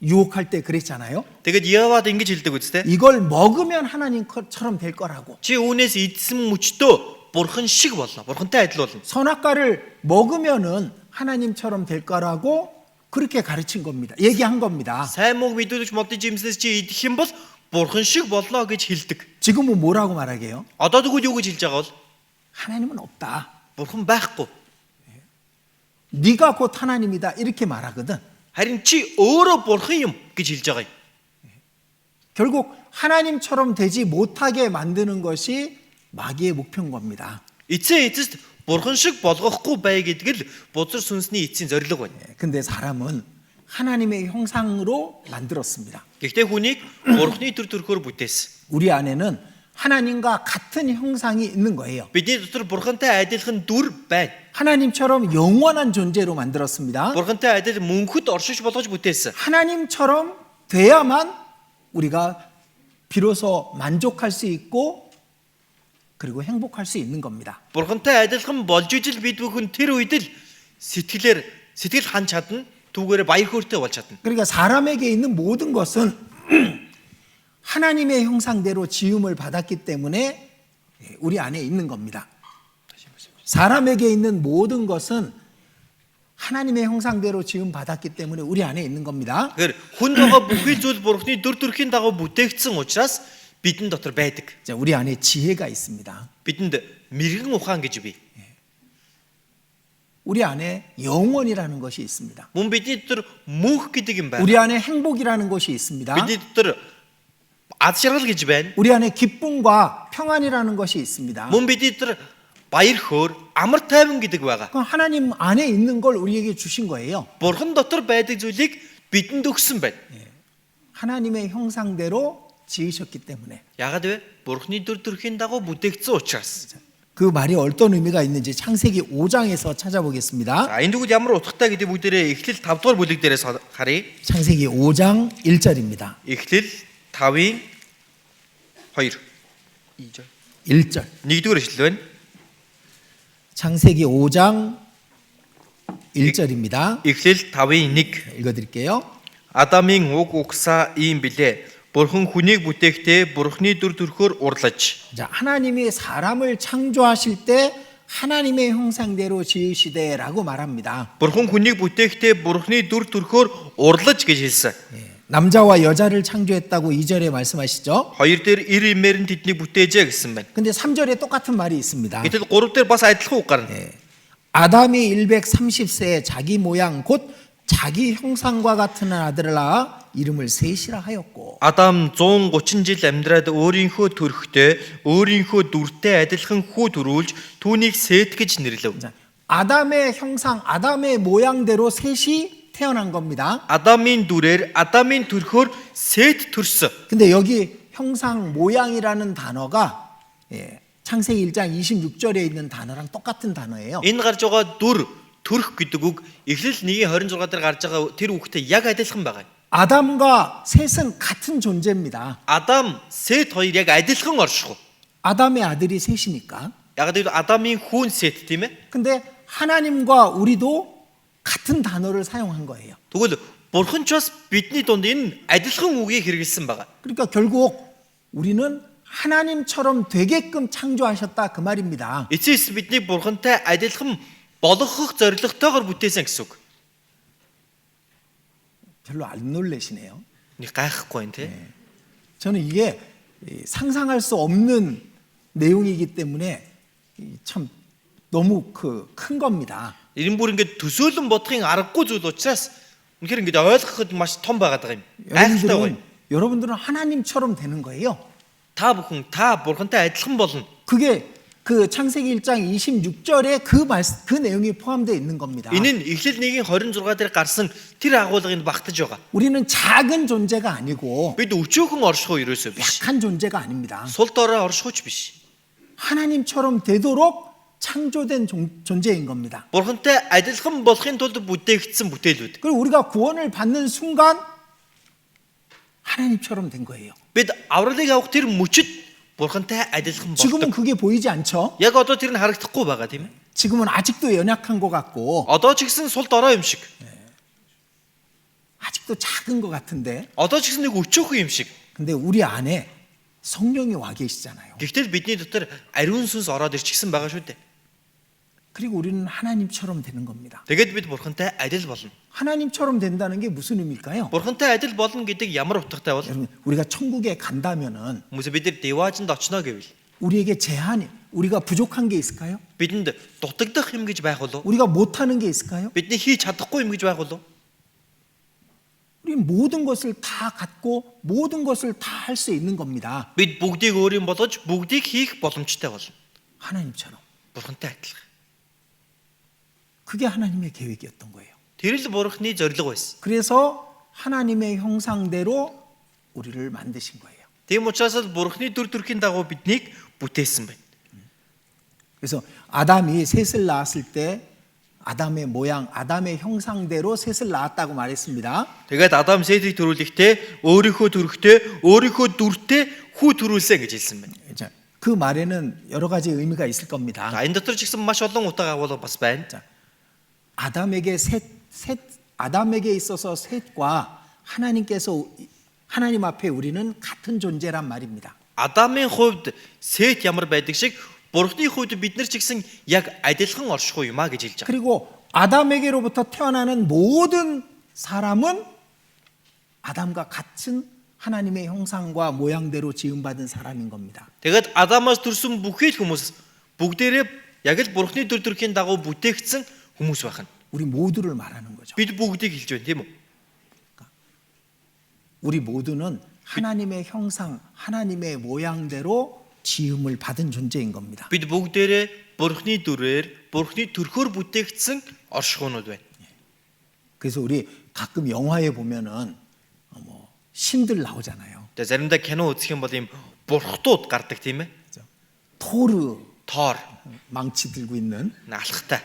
유혹할 때 그랬잖아요. Тэгэд Явад ингэж хэлдэг үстэй. 이걸 먹으면 하나님처럼 될 거라고. Чи үүнээс идсэн мөчтөө бурхан шиг болно. Бурхантай адил болно. 선악과를 먹으면은 하나님처럼 될 거라고 그렇게 가르친 겁니다. 얘기한 겁니다. Сайн мог мэдүүлж модын жимснээс чи идэх юм бол бурхан шиг болно гэж хэлдэг. 지금은 뭐라고 말하게요? Одоо тэгвэл юу гэж хэлж байгаа бол 하나님은 없다. бурхан байхгүй. 네가 곧 하나님이다 이렇게 말하거든. Харин чи өөрөө бурхан юм гэж хэлж байгаа юм. 결국 하나님처럼 되지 못하게 만드는 것이 마귀의 목표인 겁니다. Эцэст бурхан шиг болгохгүй бай гэдэг л бузар сүнсний эцсийн зорилго байна. 근데 사람은 하나님의 형상으로 만들었습니다. Гэхдээ хүнийг бурханы төр төрхөөр бүтээсэн. 우리 안에는 하나님과 같은 형상이 있는 거예요. Бидний дотор бурхантай адилхан дүр байна. 하나님처럼 영원한 존재로 만들었습니다. Бурхантай адил мөнхөд оршиж болгож бүтээсэн. 하나님처럼 돼야만 우리가 비로소 만족할 수 있고 그리고 행복할 수 있는 겁니다. Бурхантай адилхан болж ижил бид бүхэн тэр үед л сэтгэл хан чадна, түүгээрээ баяр хөөртэй болж чадна. 그러니까 사람에게 있는 모든 것은 하나님의 형상대로 지음을 받았기 때문에 우리 안에 있는 겁니다. 사람에게 있는 모든 것은 하나님의 형상대로 지음 받았기 때문에 우리 안에 있는 겁니다. Тэгэхээр хүн байгаа бүхий зүйл бурхны дүр төрхийн дагуу бүтээгдсэн учраас бидэн дотор байдаг. 자, 우리 안에 지혜가 있습니다. Бидэнд мэрэгэн ухаан гэж бий. 우리 안에 영원이라는 것이 있습니다. Мөн бидний дотор мөнх гэдэг юм байна. 우리 안에 행복이라는 것이 있습니다. Бидний дотор ад жаргал гэж байна. 우리 안에 기쁨과 평안이라는 것이 있습니다. Мөн бидний дотор баяр хөөр, амар тайван гэдэг байгаа. 그건 하나님 안에 있는 걸 우리에게 주신 거예요. Бурхан дотор байдаг зүйлийг бидэнд өгсөн байна. 하나님의 형상대로 지으셨기 때문에. Яагаад вэ? Бурханы дүр төрхийн дагуу бүтээгдсэн учраас. 그 말이 어떤 의미가 있는지 창세기 5장에서 찾아보겠습니다. За энэ дүгд ямар утгатай гэдэг бүгдээрээ Эхлэл 5 дугаар бүлэг дээрээс харъя. 창세기 5장 1절입니다. Эхлэл 5-ын 2. 1절. 1-р эшлэл байна. 창세기 5장 1절입니다. Эхлэл 5-ын 1. 읽어드릴게요. Адамын уг угсаа ийм билээ. Бурхан хүнийг бүтээхдээ Бурханы дүр төрхөөр урлаж. 자, 하나님이 사람을 창조하실 때 하나님의 형상대로 지으시되라고 말합니다. Бурхан хүнийг бүтээхдээ Бурханы дүр төрхөөр урлаж гэж хэлсэн. 남자와 여자를 창조했다고 2절에 말씀하시죠. Хоёр дээр ир имээр нь тэднийг бүтээжээ гэсэн байна. 근데 3절에 똑같은 말이 있습니다. Гэтэл 3 дээр бас адилхан үг гарна. 아담이 130세에 자기 모양 곧 자기 형상과 같은 아들을 낳아 이름을 셋이라 하였고. Адам 130 жил амьдраад өөрийнхөө төрхтэй, өөрийнхөө дүртэй адилхан хүү төрүүлж түүнийг Сет гэж нэрлэв. 자, 아담의 형상, 아담의 모양대로 셋이 태어난 겁니다. Адамын дүрээр, Адамын төрхөөр Сет төрсөн. 근데 여기 형상, 모양이라는 단어가 창세기 1장 26절에 있는 단어랑 똑같은 단어예요. Энэ гарч байгаа дүр, төрөх гэдэг үг Эхлэл 1:26 дээр гарч байгаа тэр үгтэй яг адилхан байгаа. 아담과 셋은 같은 존재입니다. Адам, Сет хоёр яг адилхан оршихуй. 아담의 아들이 셋이니까. Яг л Адамын хүүн Сет тийм ээ. 근데 하나님과 우리도 같은 단어를 사용한 거예요. Тэгвэл Бурхан ч бас бидний дунд энэ адилхан үгийг хэрэгэлсэн байгаа. 그러니까 결국 우리는 하나님처럼 되게끔 창조하셨다 그 말입니다. Эцэс бидний Бурхантай адилхан болгох зорилготойгоор бүтээсэн гэсэн үг. 별로 안 놀라시네요. Нэг гайхгүй юм тий. 저는 이게 상상할 수 없는 내용이기 때문에 참 너무 큰 겁니다. Энэ бүр ингээд төсөөлөн бодохын аргагүй зүйл учраас үнэхээр ингээд ойлгоход маш том байгаад байгаа юм. Гайхалтай гоё. 여러분들은 하나님처럼 되는 거예요. Та бүхэн та Бурхантай адилхан болно. 그게 그 창세기 1장 26절에 그 내용이 포함되어 있는 겁니다. Энэ нь Эхлэл 1:26 дээр гарсан тэр агуулгыг багтаж байгаа. 우리는 작은 존재가 아니고 Бид өчөөхөн оршихуй ерөөсөө биш. 약한 존재가 아닙니다. Сул дорой оршихуйч биш. 하나님처럼 되도록 창조된 존재인 겁니다. Бурхантай адилхан болохын тулд бүтээгдсэн бүтээлүүд. 그리고 우리가 구원을 받는 순간 하나님처럼 된 거예요. Бид авралыг авах тэр мөчөд Бурхантай адилхан 지금은 болдог. 그게 보이지 않죠? Яг одоо тэр нь харагдахгүй байгаа тийм ээ. 지금은 아직도 연약한 것 같고 Одоо ч гэсэн сул дорой юм шиг. 아직도 작은 것 같은데 Одоо ч гэсэн нэг өчөөхөн юм шиг. 근데 우리 안에 성령이 와 계시잖아요. Гэхдээ бидний дотор ариун сүнс ороод ирчихсэн байгаа шүү дээ. 그리고 우리는 하나님처럼 되는 겁니다. Тэгээд бид Бурхантай адил болно. 하나님처럼 된다는 게 무슨 의미일까요? Бурхантай адил болно гэдэг ямар утгатай бол? 여러분, 우리가 천국에 간다면은 Хүмүүс бид нар деваажинд очно гэвэл 우리에게 제한이 우리가 부족한 게 있을까요? бидэнд дутагдах юм гэж байх болов? 우리가 못하는 게 있을까요? Бидний хийж чадахгүй юм гэж байх болов? 우리는 모든 것을 다 갖고 모든 것을 다 할 수 있는 겁니다. Бид бүгдийг өөрийн болгож бүгдийг хийх боломжтой болно. 하나님처럼. Бурхантай адилхан. 그게 하나님의 계획이었던 거예요. Тэр л Бурханы зорилго байсан. 그래서 하나님의 형상대로 우리를 만드신 거예요. Тийм учраас л Бурханы дүр төрхийн дагуу биднийг бүтээсэн байна. 그래서 아담이 셋을 낳았을 때 아담의 모양, 아담의 형상대로 셋을 낳았다고 말했습니다. Тэгээд Адам Сетийг төрүүлэхдээ өөрийнхөө төрхтэй, өөрийнхөө дүртэй хүү төрүүлсэн гэж хэлсэн байна. 자, 그 말에는 여러 가지 의미가 있을 겁니다. За энэ дотор ч гэсэн маш олон утга агуулга бас байна. 자, 아담에게 있어서 셋과 하나님 앞에 우리는 같은 존재란 말입니다. Адамын хувьд Сет ямар байдаг шиг Бурханы хувьд бид нар ч гэсэн яг адилхан оршихуй юм а гэж хэлж байгаа. 그리고 아담에게로부터 태어나는 모든 사람은 아담과 같은 하나님의 형상과 모양대로 지음받은 사람인 겁니다. Тэгээд Адамаас төрсөн бүхий л хүмүүс бүгдээрээ яг л Бурханы дүр төрхийн дагуу бүтээгдсэн хүмүүс байна. 우리 모두를 말하는 거죠. Бид бүгдийг хэлж байна тийм үү? 우리 모두는 하나님의 형상, 하나님의 모양대로 지음을 받은 존재인 겁니다. Бид бүгдээрээ Бурханы дүрээр, Бурханы төрхөөр бүтээгдсэн оршихуунууд байна. 그래서 우리 가끔 영화에 보면은 뭐 신들 나오잖아요. Тэгээд заримдаа кино үзэх юм бол ийм бурхтууд гардаг тийм ээ? 그죠? 토르 Тоор, 망치 들고 있는 алхтай.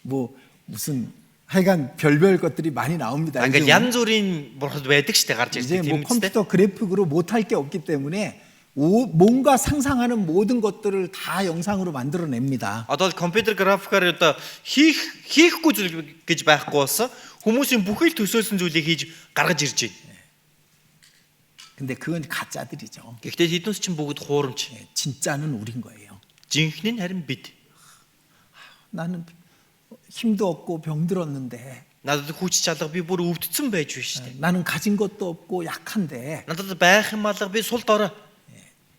뭐 무슨 하여간 별별 것들이 많이 나옵니다. Ингээд 이제 янз бүрийн бурхад байдаг штэ гарч 이제 ирдэг 뭐 тийм үстэй. 컴퓨터 그래픽으로 못할 게 없기 때문에 뭔가 상상하는 모든 것들을 다 영상으로 만들어냅니다. Одоо компьютер графикаар одоо хийхгүй зүйл гэж байхгүй болсон хүмүүсийн бүхий л төсөөлсөн зүйлийг хийж гаргаж ирж байна. 근데 그건 가짜들이죠. Гэхдээ хэдүүс чинь бүгд хуурамч. 진짜는 우린 거예요. Жинхэнэ нь харин бид. 나는 힘도 없고 병들었는데 Надад хүч чалга би бүр өвдсөн байж биш штэ. 나는 가진 것도 없고 약한데 Надад байх юм алга би сул дорой.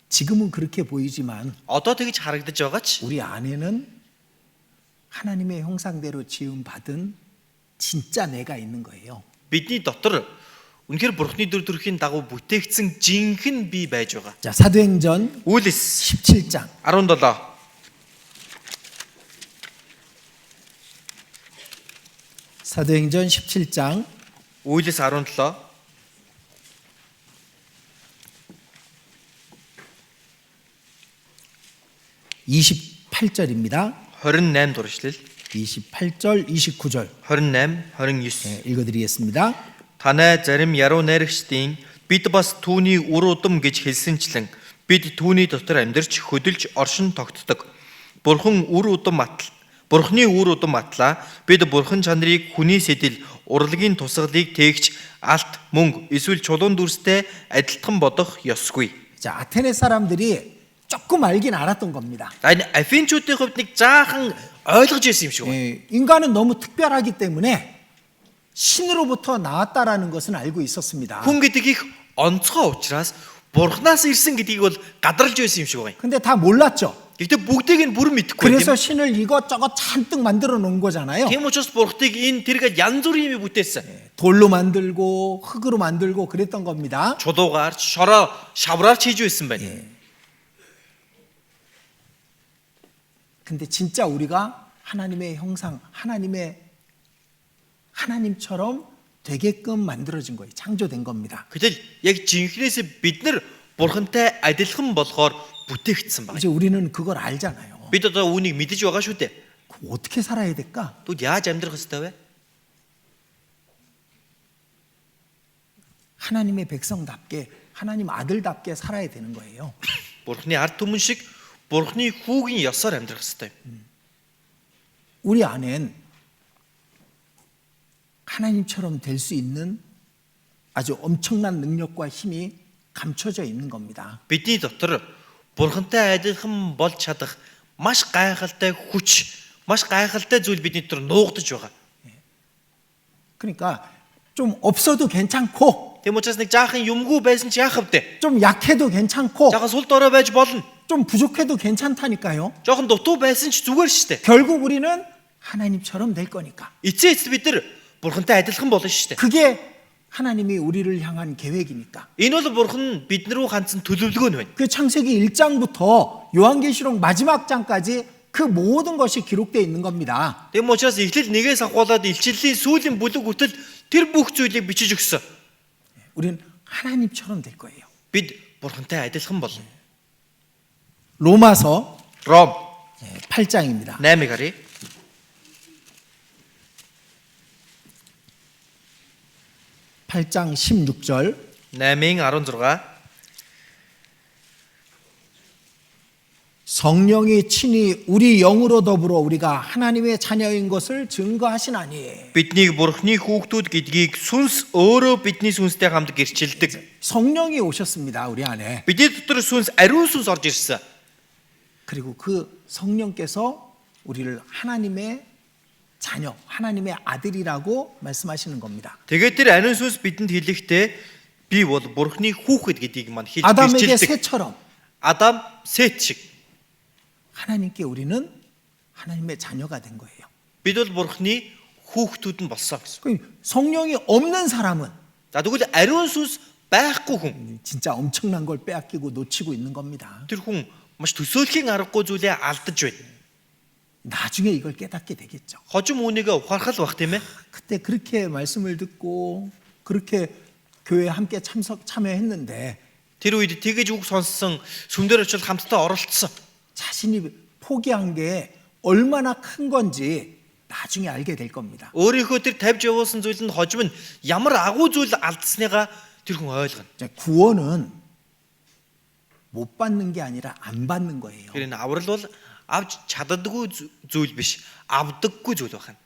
지금은 그렇게 보이지만 Одоо тэгж харагдаж байгаа ч 우리 안에는 하나님의 형상대로 지음 받은 진짜 내가 있는 거예요. бидний дотор үнэхээр Бурханы дүр төрхийн дагуу бүтээгдсэн жинхэнэ бие байж байгаа. 자, 사도행전 Үйлс 17장 17. 사도행전 17장 Үйлс 17. 28절입니다. 28 дугаар ишлэл 28절, 29절 28 29 읽어드리겠습니다. Танай зарим яруу найрагчдын бид бас түүний үр удам гэж хэлсэнчлэн бид түүний дотор амьдарч хөдөлж оршин тогтдог. Бурхны үр удам атлаа бид бурхан чанарыг хүний сэдэл урлагийн тусгалыг тээгч алт мөнгө эсвэл чулуун дүрстэй адилхан бодох ёсгүй. 자, 아테네 사람들이 조금 알긴 알았던 겁니다. 아니 아펜чүүдийн хувьд нэг жаахан ойлгож байсан юм шиг байна. 인간은 너무 특별하기 때문에 신으로부터 나왔다라는 것은 알고 있었습니다. Хүн гэдэг их онцгой учраас бурхнаас ирсэн гэдгийг бол гадарлаж байсан юм шиг байна. 근데 다 몰랐죠. Гэхдээ бүгдийг нь бүр мэдэхгүй 그래서 тийм. 신을 이것저것 잔뜩 만들어 놓은 거잖아요. Тийм учраас бурхтыг энэ тэргээ янз бүрийн юм бүтээсэн. 돌로 만들고 흙으로 만들고 그랬던 겁니다. Чулуугаар, шороо, шавраар хийж байсан байна. 근데 진짜 우리가 하나님의 형상, 하나님처럼 되게끔 만들어진 거예요. 창조된 겁니다. Гэтэл яг жинхнээсээ бид нар бурхантай адилхан болохоор бүтээгдсэн байна. 이제 우리는 그걸 알잖아요. Бид одоо үүнийг мэдэж байгаа шүү дээ. 그럼 어떻게 살아야 될까? Тэгвэл яаж амьдрах ёстой вэ? 하나님의 백성답게, 하나님 아들답게 살아야 되는 거예요. Бурхны ард түмэн шиг бурхны хүүгийн ёсоор амьдрах ёстой. 우리 안엔 하나님처럼 될 수 있는 아주 엄청난 능력과 힘이 감춰져 있는 겁니다. Бидний дотор бурхантай адилхан болж чадах маш гайхалтай хүч, маш гайхалтай зүйл бидний дотор нуугдаж байгаа. 그러니까 좀 없어도 괜찮고, Тэм учраас нэг жаахан юмгүй байсан ч яах вэ? 좀 약해도 괜찮고, Жаахан сул дорой байж болно. 좀 부족해도 괜찮다니까요. Жаахан дутуу байсан ч зүгээр шүү дээ. 결국 우리는 하나님처럼 될 거니까. Эцээ эцэд бид нар бурхантай адилхан болно шүү дээ. 그게 하나님이 우리를 향한 계획이니까. Энэ бол бурхан бид нар руу хандсан төлөвлөгөө нь байна. 그 창세기 1장부터 요한계시록 마지막 장까지 그 모든 것이 기록되어 있는 겁니다. Тэм учраас эхлэл 1-ээс ахуулаад илчлэлийн сүүлийн бүлэг хүртэл тэр бүх зүйлийг бичиж өгсөн. 우리는 하나님처럼 될 거예요. Бид бурхантай адилхан болно. 로마서 Ром 8장입니다. 8-ыг харъя. 8장 16절 8-16 성령이 친히 우리 영으로 더불어 우리가 하나님의 자녀인 것을 증거하시나니. Биднийг бурхны хүүхдүүд гэдгийг сүнс өөрөө бидний сүнстэй хамт гэрчилдэг. 성령이 오셨습니다. 우리 안에. Бидний дотор сүнс ариун сүнс орж ирсэн. 그리고 그 성령께서 우리를 하나님의 자녀, 하나님의 아들이라고 말씀하시는 겁니다. Тэгээд тэр ариун сүнс бидэнд хэлэхдээ би бол бурхны хүүхэд гэдгийг мань хэлж 아담에게 гэрчилдэг. 새처럼 Адам Сет шиг 하나님께 우리는 하나님의 자녀가 된 거예요. бид бол бурхны хүүхдүүд нь болсон гэсэн. 그럼 성령이 없는 사람은 За тэгвэл ариун сүнс байхгүй хүн 진짜 엄청난 걸 빼앗기고 놓치고 있는 겁니다. тэр хүн маш төсөөлхийн аргагүй зүйлээ алдаж байна. 나중에 이걸 깨닫게 되겠죠. Хожим үүнийгээ ухаархал бах тийм ээ. 그때 그렇게 말씀을 듣고 그렇게 교회에 함께 참여했는데 Тэр үед тэгэж үг сонссон сүмдэр очил хамтдаа оролцсон. 자신이 포기한 게 얼마나 큰 건지 나중에 알게 될 겁니다. Өөрийнхөө тэр тавьж явуулсан зүйл нь хожим нь ямар агуу зүйл алдсныгаа тэр хүн ойлгоно. 구원은 못 받는 게 아니라 안 받는 거예요. Тэр энэ аврал бол авч чаддаггүй зүйл биш, авдаггүй зүйл байна.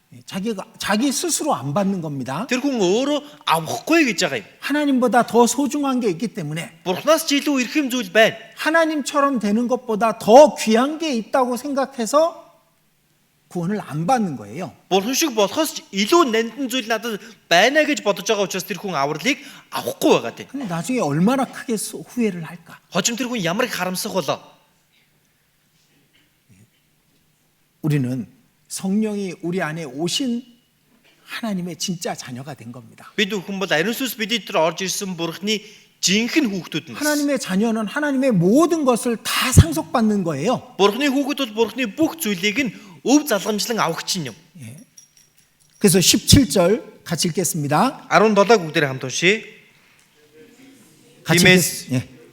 자기 스스로 안 받는 겁니다. Тэр хүн өөрөө авахгүй гэж байгаа юм. 하나님보다 더 소중한 게 있기 때문에 Бурханаас ч илүү эрхэм зүйл байна. 하나님처럼 되는 것보다 더 귀한 게 있다고 생각해서 구원을 안 받는 거예요. Бурхан шиг болохоос ч илүү нандин зүйл надад байна гэж бодож байгаа учраас тэр хүн авралыг авахгүй байгаа тийм. 근데 나중에 얼마나 크게 후회를 할까? Хожим тэр хүн ямар их харамсах болоо. 우리는 성령이 우리 안에 오신 하나님의 진짜 자녀가 된 겁니다. Бид хүн бол ариун сүнс бидний дотор орж ирсэн бурхны жинхэнэ хүүхдүүд нь. 하나님의 자녀는 하나님의 모든 것을 다 상속받는 거예요. Бурхны хүүхэд бол бурхны бүх зүйлийг нь өв залгамжлан авах чинь юм. 그래서 17절 같이 읽겠습니다. 17 бүгдээр хамт уншия. 같이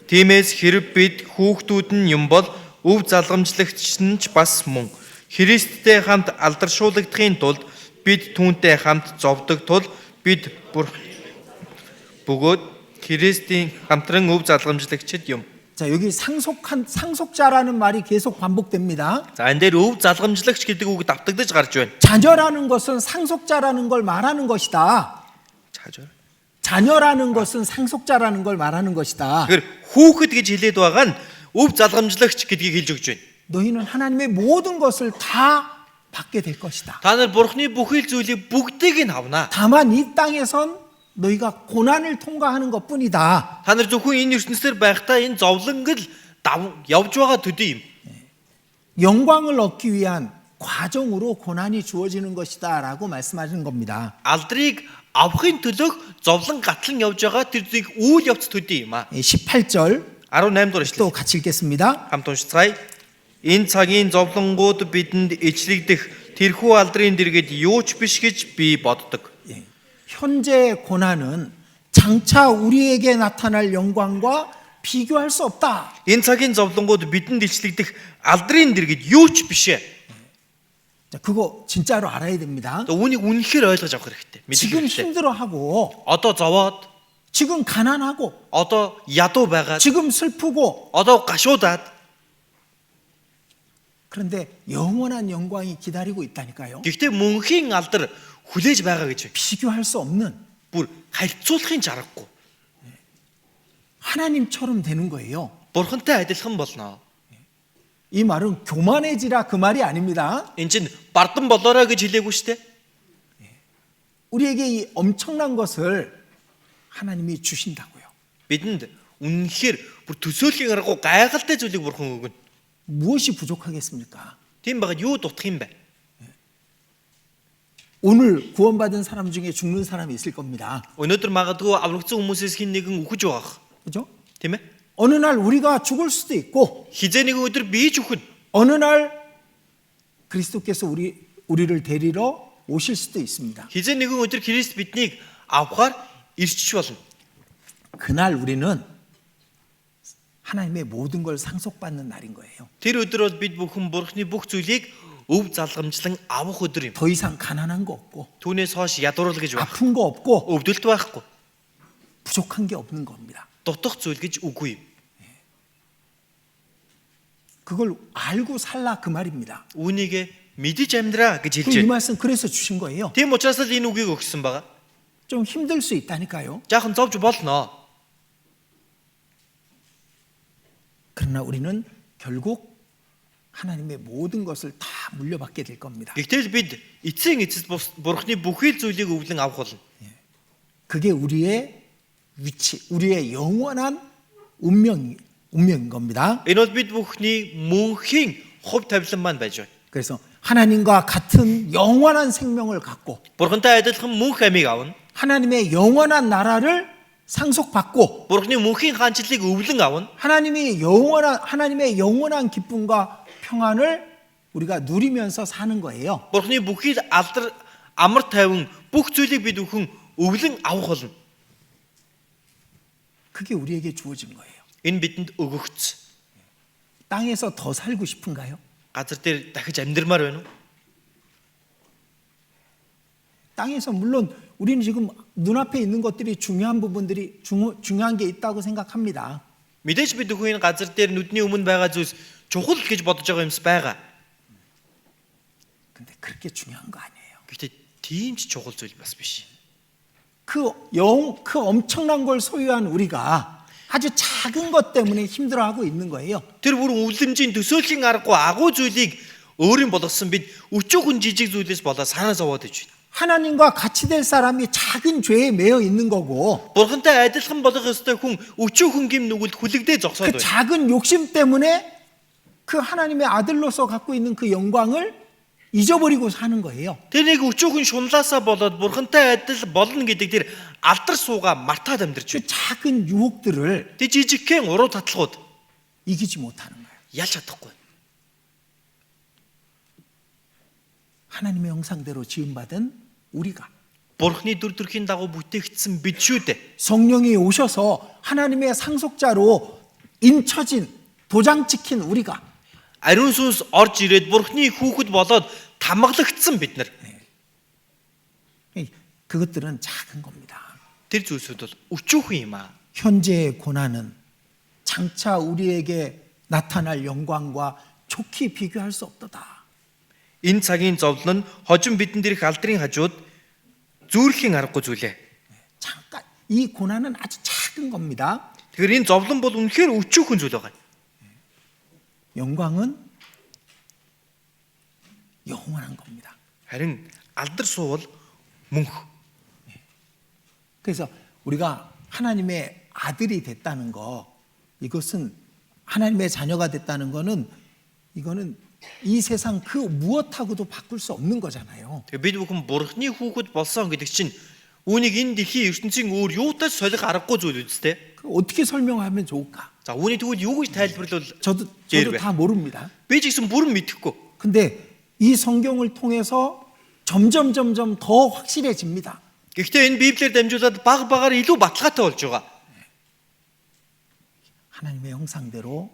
Тиймээс хэрэг бид хүүхдүүд нь юм бол өв залгамжлагч нь ч бас мөн. Христтэй хамт алдаршуулгадахын тулд бид түүнтэй хамт зовдог тул бид бөгөөд Христийн хамтран өв залгамжлагчид юм. 자, 여기 상속자라는 말이 계속 반복됩니다. За энэ дээр өв залгамжлагч гэдэг үг давтагдаж гарч байна. 자녀라는 것은 상속자라는 걸 말하는 것이다. 자녀. 자녀라는 것은 상속자라는 걸 말하는 것이다. Тэгэхээр хүүхэд гэж хэлээд байгаа нь өв залгамжлагч гэдгийг хэлж өгч байна. 너희는 하나님의 모든 것을 다 받게 될 것이다. Та нар Бурхны бүхэл зүйлийг бүгдийг нь авна. 다만 이 땅에선 너희가 고난을 통과하는 것뿐이다. Та нар зөвхөн энэ ертөнцийн байхдаа энэ зовлонгод явж байгаа төдий юм. 영광을 얻기 위한 과정으로 고난이 주어지는 것이다라고 말씀하시는 겁니다. Алдрыг авахын төлөх зовлон гатлан явж байгаа тэр зүйлийг үйл явц төдий юм аа. 18절 18 дугаар 또 эшлэл. 같이 읽겠습니다. Хамт уншицгаая. Энэ цагийн зовлонгууд бидэнд ичлэгдэх тэрхүү алдрын дэргэд юу ч биш гэж би боддог. 현재의 고난은 장차 우리에게 나타날 영광과 비교할 수 없다. Энэ цагийн зовлонгууд бидэнд ичлэгдэх алдрын дэргэд юу ч биш ээ. 자, 그거 진짜로 알아야 됩니다. Үүнийг үнэхээр ойлгож авах хэрэгтэй. Мэдэх 지금 хэрэгтэй. 힘들어하고, Одоо зовоод, 지금 가난하고, одоо ядуу байгаад, 지금 슬프고, одоо гашуудаад 그런데 영원한 영광이 기다리고 있다니까요. гэхдээ мөнхийн алдар хүлээж байгаа гэж 비교할 수 없는 бүр харьцуулахын чаргагүй. 하나님처럼 되는 거예요. Бурхантай адилхан болно. 이 말은 교만해지라 그 말이 아닙니다. Энд чинь бардан болоорой гэж хэлээгүй шүү дээ. 우리에게 이 엄청난 것을 하나님이 주신다고요. Бидэнд үнэхээр бүр төсөөлхийн аргагүй гайхалтай зүйлийг Бурхан өгнө. 무엇이 부족하겠습니까? Тийм байгаад юу дутах юм бэ? 오늘 구원받은 사람 중에 죽는 사람이 있을 겁니다. Өнөөдөр магадгүй аврагдсан хүмүүсээс хэн нэгэн үхэж байгаа. 그죠? Тийм ээ? 어느 날 우리가 죽을 수도 있고, Хизээ нэгэн өдөр бие ч үхэнэ. 어느 날 그리스도께서 우리를 데리러 오실 수도 있습니다. Хизээ нэгэн өдөр Христ биднийг авахаар ирчих болно. 그날 우리는 하나님의 모든 걸 상속받는 날인 거예요. Тэр өдөр бол бид бүхэн Бурхны бүх зүйлийг өв залгамжлан авах өдөр юм. 더 이상 가난한 거 없고, Түүнээс хойш ядуурл гэж байх. 아픈 거 없고, Өвдөлт байхгүй. 부족한 게 없는 겁니다. Дутах зүйл гэж үгүй юм. 그걸 알고 살라 그 말입니다. Үүнийг мэдэж амьдраа гэж хэлж 이 байна. 말씀 그래서 주신 거예요. Тийм учраас л энэ үгийг өгсөн байгаа. 좀 힘들 수 있다니까요. Жаахан зовж болно. 그러나 우리는 결국 하나님의 모든 것을 다 물려받게 될 겁니다. Гэвч бид эцсийн эцэст Бурхны бүхэл зүйлийг өвлөн авах болно. 그게 우리의 위치, 우리의 영원한 운명인 겁니다. Энэ бол бид бүхний мөнхийн хувь тавилан маань байж байна. 그래서 하나님과 같은 영원한 생명을 갖고 Бурхантай адилхан мөнх амийг авна. 하나님의 영원한 나라를 상속받고 Бурхны мөнхийн хаанчлалыг өвлөн авна. 하나님의 영원한 기쁨과 평안을 우리가 누리면서 사는 거예요. Бурхны бүхий л алдар амар тайван бүх зүйлийг бид бүхэн өвлөн авах болно. 그게 우리에게 주어진 거예요. Энэ бидэнд өгөгдсөн. 땅에서 더 살고 싶은가요? Газар дээр дахиж амьдрмаар байна уу? 땅에서 물론 우리는 지금 눈앞에 있는 것들이 중요한 부분들이 중요한 게 있다고 생각합니다. Мэдээж бид бүхэн энэ газар дээр нүдний өмнө байгаа зүйлс чухал гэж бодож байгаа юмс байгаа. 근데 그렇게 중요한 거 아니에요. Гэхдээ тийм ч чухал зүйл бас биш. 그 엄청난 걸 소유한 우리가 아주 작은 것 때문에 힘들어하고 있는 거예요. Тэр бүрэн үлэмжийн төсөөллийн аргагүй агуу зүйлийг өөрийн болгосон бид өчүүхэн жижиг зүйлээс болоод санаа зовоод иж байна. 하나님과 같이 될 사람이 작은 죄에 매여 있는 거고 Бурхантай адилхан болох ёстой хүн өчүүхэн гим нүгэлд хүлэгдээ 그 зогсоод байна. 작은 욕심 때문에 그 하나님의 아들로서 갖고 있는 그 영광을 잊어버리고 사는 거예요. Тэр нэг өчүүхэн шунлаасаа болоод Бурхантай адил болно гэдэг тэр алдар сууга мартаад амьдарч 그 байна. 작은 유혹들을 Тэр жижигхэн уруу татлахууд 이기지 못하는 거예요. ялж чадахгүй. 하나님의 형상대로 지음받은 우리가 Бурхны дүр төрхийн дагуу бүтээгдсэн бид шүү дээ. 성령이 오셔서 하나님의 상속자로 인쳐진 도장 찍힌 우리가 ариун сүнс орж ирээд Бурхны хүүхэд болоод тамгалагдсан бид нар. 그것들은 작은 겁니다. Тэр зүйлсүүд бол өчүүхэн юм аа. 현재의 고난은 장차 우리에게 나타날 영광과 좋게 비교할 수 없도다. Энэ цагийн зовлон нь хожим бидэнд ирэх алдрын хажууд зүүрхийн аргагүй зүйлээ. 잠깐 이 고난은 아주 작은 겁니다. Тэгэхээр энэ зовлон бол үнэхээр өчүүхэн зүйл байгаа. 영광은 영원한 겁니다. харин алдар суувал мөнх. 그래서 우리가 하나님의 아들이 됐다는 거, 이것은 하나님의 자녀가 됐다는 거는 이거는 이 세상 그 무엇하고도 바꿀 수 없는 거잖아요. Тэгээ бид бүхэн Бурхны хүүхэд болсон гэдэг чинь үүнийг энэ дэлхийн ертөнцийн өөр юутай солих аргагүй зүйл үстэй. 그 어떻게 설명하면 좋을까? За үүний тэгвэл юу гэж тайлбарлавал 저도 제일 다 모릅니다. би ч гэсэн бүрэн мэдэхгүй. 근데 이 성경을 통해서 점점 더 확실해집니다. Гэхдээ энэ Библиэр дамжуулаад баг багаар илүү баталгаатай болж байгаа. 하나님의 형상대로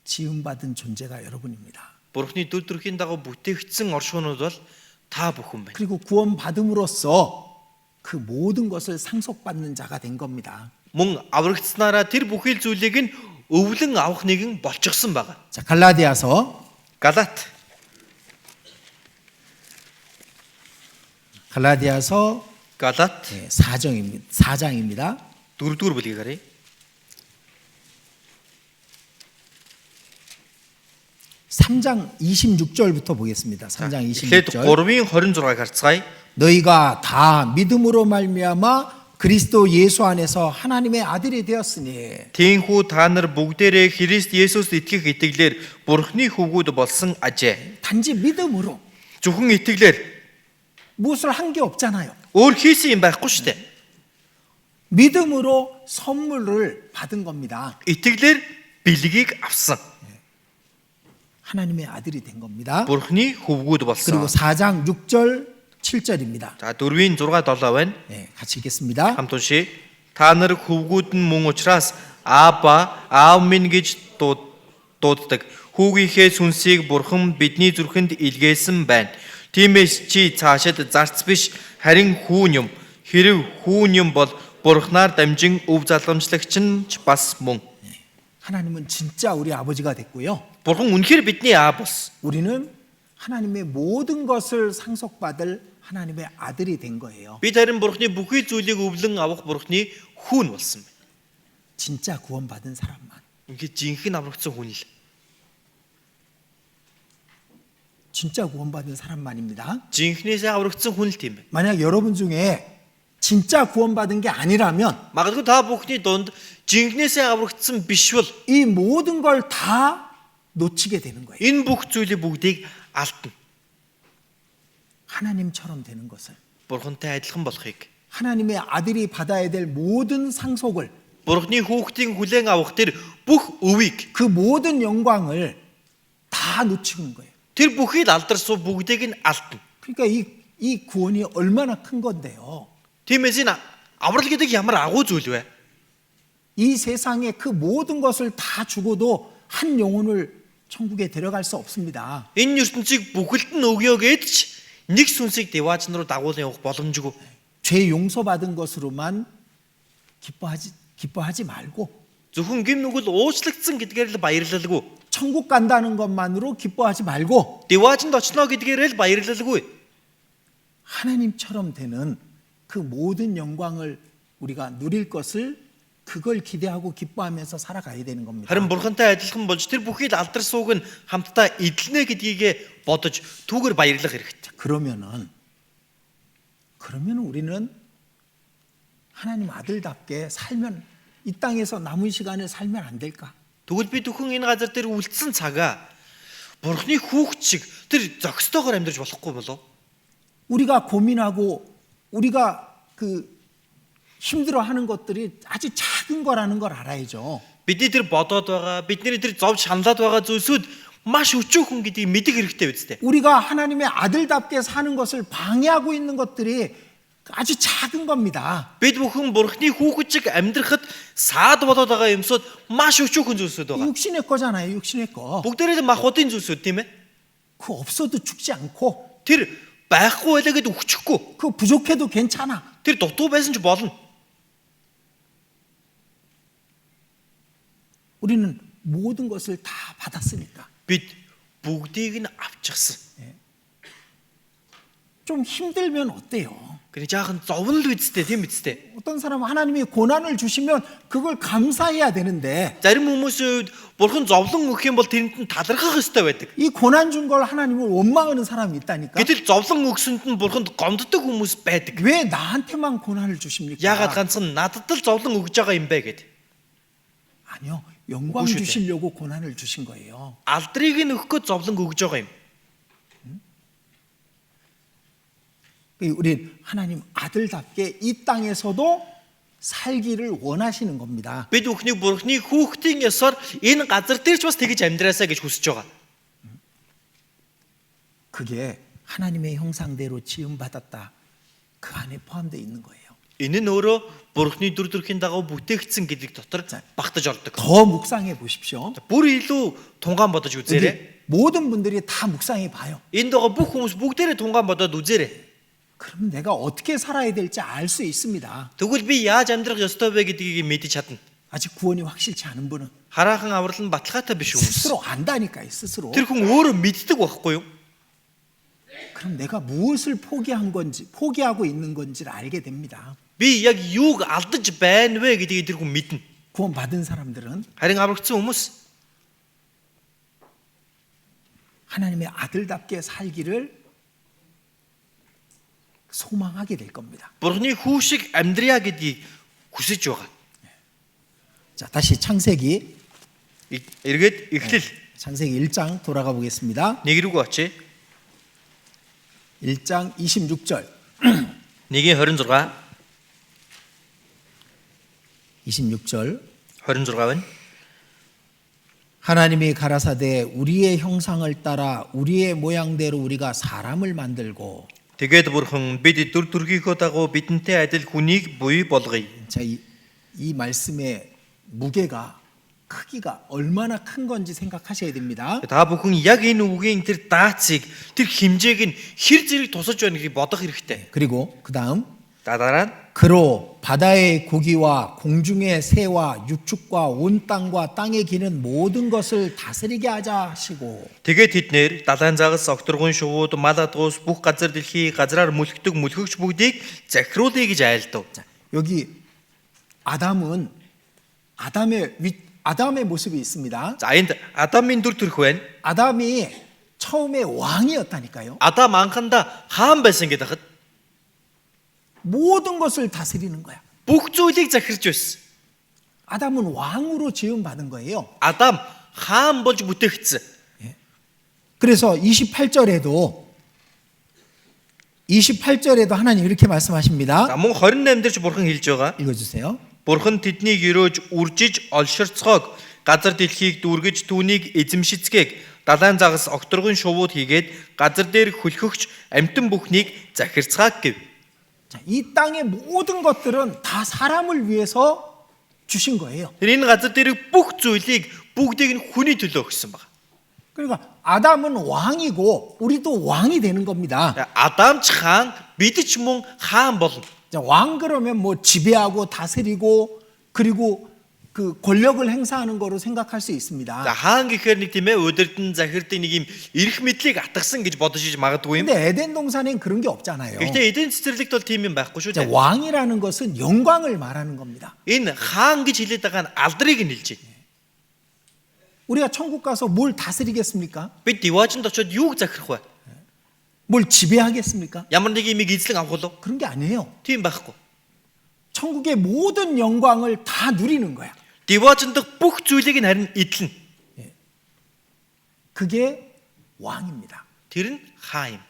지음받은 존재가 여러분입니다. Бурхны дүр төрхийн дагуу бүтээгдсэн оршуунууд бол та бүхэн байна. 그리고 구원받음으로써 그 모든 것을 상속받는 자가 된 겁니다. Мөн аврагдсанараа тэр бүхэл зүйлийг нь өвлөн авах нэгэн болчихсон байгаа. 자, 갈라디아서 Галат 4장입니다. 4-р бүлгийг харъя. 3장 26절부터 보겠습니다. 3장 Эхлээд 26절. 3-ын 26-ыг харцгаая. 너희가 다 믿음으로 말미암아 그리스도 예수 안에서 하나님의 아들이 되었으니 Тиймээс та нар бүгдээрээ Христ Есүст итгэх итгэлээр Бурхны хүүгүүд болсон ажээ. 단지 믿음으로 Зөвхөн итгэлээр 무엇을 한 게 없잖아요. өөр хийсэн юм байхгүй шүү дээ. 믿음으로 선물을 받은 겁니다. Итгэлээр бэлгийг авсан. 하나님의 아들이 된 겁니다. Бурхны хүүгүүд 그리고 болсон. 4장 6절 7절입니다. За 4-ийн 6 7 байна. 네, 같이 읽겠습니다. Хамт уншия. Та нар хүүгүүд нь мөн учраас Аба, аав минь гэж дууддаг. Хүүгийнхээ сүнсийг Бурхан бидний зүрхэнд илгээсэн байна. Тиймээс чи цаашид зарц биш харин хүүн юм. Хэрв хүүн юм бол Бурханаар дамжин өв залгамжлагч нь ч бас мөн. 하나님은 진짜 우리 아버지가 됐고요. Бурхан үнэхээр бидний аав болсон. 우리는 하나님의 모든 것을 상속받을 하나님의 아들이 된 거예요. Бид харин Бурханы бүхий зүйлийг өвлөн авах Бурханы хүүн болсон байна. 진짜 구원받은 사람만. Ингээд жинхэнэ аврагдсан хүн л. 진짜 구원받은 사람만입니다. Жинхнээсээ аврагдсан хүн л тийм байна. 만약 여러분 중에 진짜 구원받은 게 아니라면 Магадгүй та бүхний дунд жинхнээсээ аврагдсан биш бол 이 모든 걸 다 놓치게 되는 거예요. энэ бүх зүйлийг бүгдийг алдна. 하나님처럼 되는 것을. Бурхантай адилхан болохыг. 하나님의 아들이 받아야 될 모든 상속을, Бурханы хүүхдийн хүлээн авах тэр бүх өвийг 그 모든 영광을 다 놓치는 거예요. тэр бүхий л алдарсуу бүгдийг нь алдна. 그러니까 이 구원이 얼마나 큰 건데요. Тиймээс энэ аврал гэдэг ямар агуу зүйл вэ? 이 세상의 그 모든 것을 다 죽어도 한 영혼을 천국에 데려갈 수 없습니다. Энэ ертөнцийг бүхэлд нь өгөө гээд ч нэг сүнсийг деваач руу дагуулan явах боломжгүй. 죄 용서받은 것으로만 기뻐하지 말고 Зөвхөн гим нүгэл уучлагдсан гэдгээр л баярлалгүй. 천국 간다는 것만으로 기뻐하지 말고 Деваачнд очно гэдгээр л баярлалгүй. 하나님처럼 되는 그 모든 영광을 우리가 누릴 것을 그걸 기대하고 기뻐하면서 살아가야 되는 겁니다. Харин Бурхантай адилхан болж тэр бүхий л алдар сууг нь хамтдаа эдлэнэ гэдгийг бодож түүгээр баярлах хэрэгтэй. 그러면 우리는 하나님 아들답게 살면 이 땅에서 남은 시간을 살면 안 될까? Тэгвэл би зөвхөн энэ газар дээр үлдсэн цагаа Бурханы хүүхэд шиг тэр зохистойгоор амьдарч болохгүй болов? 우리가 고민하고 우리가 그 힘들어하는 것들이 아주 작은 거라는 걸 알아야죠. Бидний тэр бодоод байгаа, бидний тэр зов шаналаад байгаа зүйлсүүд маш өчүүхэн гэдгийг мэдэх хэрэгтэй биз дээ. 우리가 하나님의 아들답게 사는 것을 방해하고 있는 것들이 아주 작은 겁니다. Бид бүхэн Бурхны хүүхэд шиг амьдрахад саад болоод байгаа юмсууд маш өчүүхэн зүйлсүүд байгаа. 육신의 거잖아요. 육신의 거. Бүгдээрээ махбодын зүйлсүүд тийм ээ. 그 없어도 죽지 않고 Тэр байхгүй байлаа гэдээ өгчихгүй. 그 부족해도 괜찮아. Тэр дутуу байсан ч болно. 우리는 모든 것을 다 받았으니까 Бид бүгдийг нь авчихсан. 좀 힘들면 어때요? Гэрээ жаахан зовн л үсттэй тийм үсттэй. 어떤 사람은 하나님이 고난을 주시면 그걸 감사해야 되는데 Зарим хүмүүсүүд Бурхан зовлон өгөх юм бол тэрэнд нь талархах ёстой байдаг. 이 고난 준 걸 하나님을 원망하는 사람이 있다니까. Гэтэл зовлон өгсөнд нь Бурханд гомддог хүмүүс байдаг. 왜 나한테만 고난을 주십니까? Яагаад ганцхан надад л зовлон өгж байгаа юм бэ гэд. 아니요. 영광 무엇이요? 주시려고 고난을 주신 거예요. Алдрыг нь өгөхөд зовлон өгж байгаа юм. 우린 하나님 아들답게 이 땅에서도 살기를 원하시는 겁니다. Бид бүхнийг Бурхны хүүхдийн ёсоор энэ газар дээр ч бас тэгж амьдраасаа гэж хүсэж байгаа. 그게 하나님의 형상대로 지음받았다. 그 안에 포함되어 있는 거예요. Энэ нь өөрөө Бурхны дүр төрхийн дагуу бүтээгдсэн гэдэг дотор багтаж ордог. 더 묵상해 보십시오. Бүр илүү тунгаан бодож үзээрэй. 여기 모든 분들이 다 묵상해 봐요. Энд байгаа бүх хүмүүс бүгдээрээ тунгаан бодоод үзээрэй. 그럼 내가 어떻게 살아야 될지 알 수 있습니다. Тэгвэл би яаж амьдрах ёстой вэ гэдгийг мэдэж чадна. 아직 구원이 확실치 않은 분은 Хараахан аврал нь баталгаатай биш хүмүүс. 스스로 안다니까요. 스스로. Тэр хүн өөрөө мэддэг байхгүй юу? 그럼 내가 무엇을 포기한 건지, 포기하고 있는 건지를 알게 됩니다. Би яг юуг алдаж байна вэ гэдгийг тэр хүн мэднэ. 구원 받은 사람들은 Харин аврагдсан хүмүүс 하나님의 아들답게 살기를 소망하게 될 겁니다. Бурхны хүү шиг амьдрья гэдгийг хүсэж байгаа. 자, 다시 창세기 Эргээд эхлэл 창세기 1장 돌아가 보겠습니다. нэг рүү очие. 1장 26절. 1:26 26절. 26-은 하나님이 가라사대 우리의 형상을 따라 우리의 모양대로 우리가 사람을 만들고. Тэгээд Бурхан бид дүр төрхийнхөө дагуу бидэнтэй адил хүнийг буй болгоё. 자, 이 말씀의 무게가 크기가 얼마나 큰 건지 생각하셔야 됩니다. Та бүхэн яг энэ үгийн тэр даацыг тэр хэмжээг нь хэр зэрэг тусаж байна гэдгийг бодох хэрэгтэй. 그리고 그다음 Дараа нь 그로 바다의 고기와 공중의 새와 육축과 온 땅과 땅에 기는 모든 것을 다스리게 하자 하시고. тэгээд тэднэр далайн загас огторгон шувууд мал адгуус бүх газар дэлхий газраар мүлхдэг мүлхэгч бүгдийг захируулъя гэж айлдав. 여기 아담은 아담의 모습이 있습니다. За энд Адамын дүр төрх байна. 아담이 처음에 왕이었다니까요. Адам анхандаа хаан байсан гэдэг хад 모든 것을 다스리는 거야. бүх зүйлийг захирж байсан. 아담은 왕으로 지음 받은 거예요. Адам хаан болж бүтээгдсэн. 그래서 28절에도 하나님 이렇게 말씀하십니다. За мөн 28 дээр ч Бурхан хэлж байгаа. 읽어주세요. Бурхан тэднийг өрөөж үржиж олширцоог газар дэлхийг дүүргэж түүнийг эзэмшицгээг далайн загас огторгон шувууд хийгээд газар дээр хөлхөгч амьтан бүхнийг захирцгааг гэв. 자, 이 땅의 모든 것들은 다 사람을 위해서 주신 거예요. Тэр энэ газар дээрх бүх зүйлийг бүгдийг нь хүний төлөө өгсөн байна. 그러니까 아담은 왕이고 우리도 왕이 되는 겁니다. Адам ч хаан, бид ч мөн хаан болно. 자, 왕 그러면 뭐 지배하고 다스리고 그리고 그 권력을 행사하는 거로 생각할 수 За 있습니다. хаан гэхээр нэг тийм ээ удирдан захирдын нэг юм эрх мэдлийг атгсан гэж бодож иж магадгүй юм. 근데 에덴 동산엔 그런 게 없잖아요. Гэхдээ эдийн цэцэрлэгт бол тийм юм байхгүй шүү 자, дээ. 왕이라는 것은 영광을 말하는 겁니다. Энэ хаан гэж хэлээд байгаа нь алдрыг нь хэлж байна. 우리가 천국 가서 뭘 다스리겠습니까? Бид диваажинд очиод юуг захирах вэ? 뭘 지배하겠습니까? Ямар нэг юмыг эзлэн авах уу? 그런 게 아니에요. Тийм байхгүй. 천국의 모든 영광을 다 누리는 거야. Диваажинд бүх зүйлийг нь харин эдлэн. 그게 왕입니다. Тэр нь хаан юм.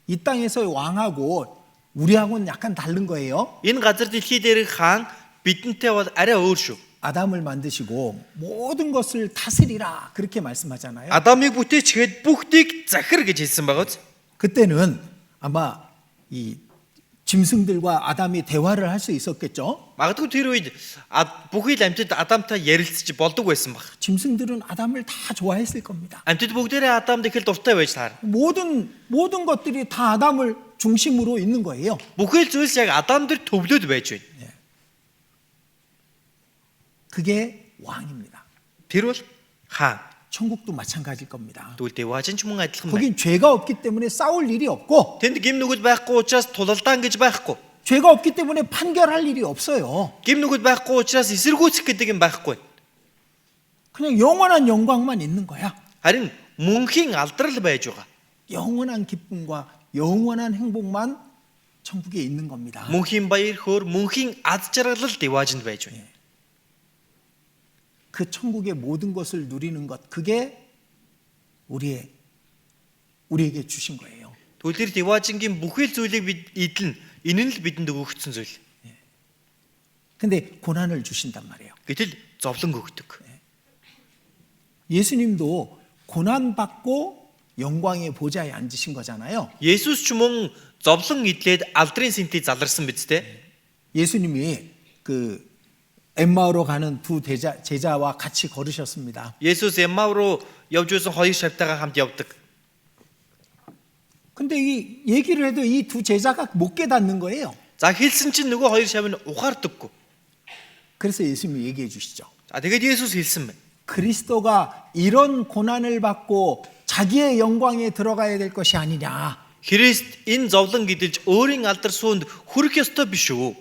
이 땅에서의 왕하고 우리하고는 약간 다른 거예요. Энэ газар дэлхий дээрх хаан бидэнтэй бол арай өөр шүү. 아담을 만드시고 모든 것을 다스리라 그렇게 말씀하잖아요. Адамыг бүтээчгээд бүгдийг захир гэж хэлсэн байгаа биз? 그때는 아마 이 짐승들과 아담이 대화를 할 수 있었겠죠. Магадгүй тэр үед бүхий л амьтад Адамтай ярилцж болдог байсан баг. 짐승들은 아담을 다 좋아했을 겁니다. Амьтад бүгдээрээ Адамд их л дуртай байж таар. 모든 것들이 다 아담을 중심으로 있는 거예요. Бүхий л зүйлс яг Адам дээр төвлөд байж байна. 그게 왕입니다. Тэр бол хаан. 천국도 마찬가지일 겁니다. Тэгвэл дэважин ч мөн адилхан байна. 거긴 죄가 없기 때문에 싸울 일이 없고 Тэнд гим нүгэл байхгүй учраас тулалдаан гэж байхгүй. 죄가 없기 때문에 판결할 일이 없어요. Гим нүгэл байхгүй учраас эсэргүүцэх гэдэг юм байхгүй. 그냥 영원한 영광만 있는 거야. Харин мөнхийн алдрал байж байгаа. 영원한 기쁨과 영원한 행복만 천국에 있는 겁니다. Мөнхийн баяр хөөр, мөнхийн аз жаргал дэважинд байж байна. 그 천국의 모든 것을 누리는 것, 그게 우리에게 주신 거예요. Тэгвэл дэважингийн бүхий л зүйлийг бид эдэлнэ. Энэ нь л бидэнд өгөгдсөн зүйл. 근데 고난을 주신단 말이에요. Гэтэл зовлон өгдөг. 예수님도 고난 받고 영광의 보좌에 앉으신 거잖아요. Есүс ч мөн зовлон идлээд алдрын сэнтийг заларсан биз дээ. 예수님이 그 엠마오로 가는 두 제자와 같이 걸으셨습니다. Есүс Эммау явж байсан хоёр шавтайгаа хамт явдаг. 근데 이 얘기를 해도 이 두 제자가 못 깨닫는 거예요. За хэлсэн чинь нөгөө хоёр шав нь ухаардаггүй. 그래서 예수님이 얘기해 주시죠. Тэгээд Есүс хэлсэн байна. 그리스도가 이런 고난을 받고 자기의 영광에 들어가야 될 것이 아니냐. Христ энэ зовлон гэдэлж өөрийн алдар суунд хүрэх ёстой биш үү?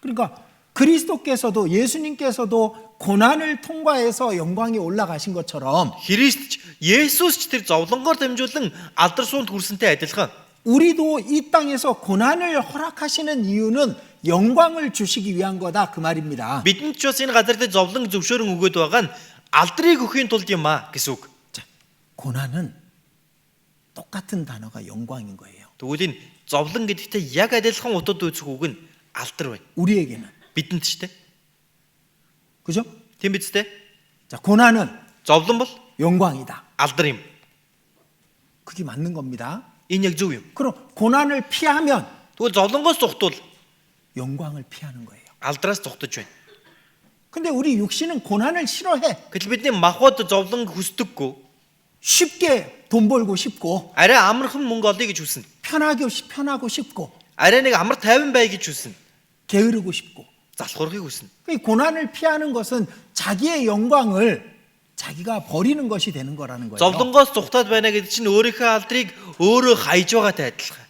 그러니까 그리스도께서도 예수님께서도 고난을 통과해서 영광에 올라가신 것처럼 Христ Есүс ч тэр зовлонгоор дамжуулан алдар суунд хүрсэнтэй адилхан. 우리도 이 땅에서 고난을 허락하시는 이유는 영광을 주시기 위한 거다 그 말입니다. Бидэнд ч бас энэ газар дээр зовлон зөвшөөрөн өгөөд байгаа нь алдрыг өгөхийн тулд юм аа гэсэн үг. 자, 고난은 똑같은 단어가 영광인 거예요. Тэгвэл энэ зовлон гэдэгтээ яг адилхан утад үүсэх үг нь алдар байна. 우리에게는. Бидэнд ч тэ. 그죠? Тийм биз дээ? 자, 고난은 Зовлон бол 영광이다. алдар юм. 그게 맞는 겁니다. Энэ яг зөв юм. 그럼 고난을 피하면 Тэгвэл зовлонгоос зугтвал 영광을 피하는 거예요. алдараас зугтаж байна. 근데 우리 육신은 고난을 싫어해. Гэтэл бидний махбод зовлон хүсдэггүй. 쉽게 돈 벌고 싶고 Арай амархан мөнгө олъё гэж хүснэ. 편하고 싶고 Арай нэг амар тайван бай гэж хүснэ. 게으르고 싶고. Залхуурахыг хүснэ. 이 고난을 피하는 것은 자기의 영광을 자기가 버리는 것이 되는 거라는 거예요. Зовлонгоос зугтаад байна гэдэг чинь өөрийнхөө алдрыг өөрөө хайж байгаатай адилхан.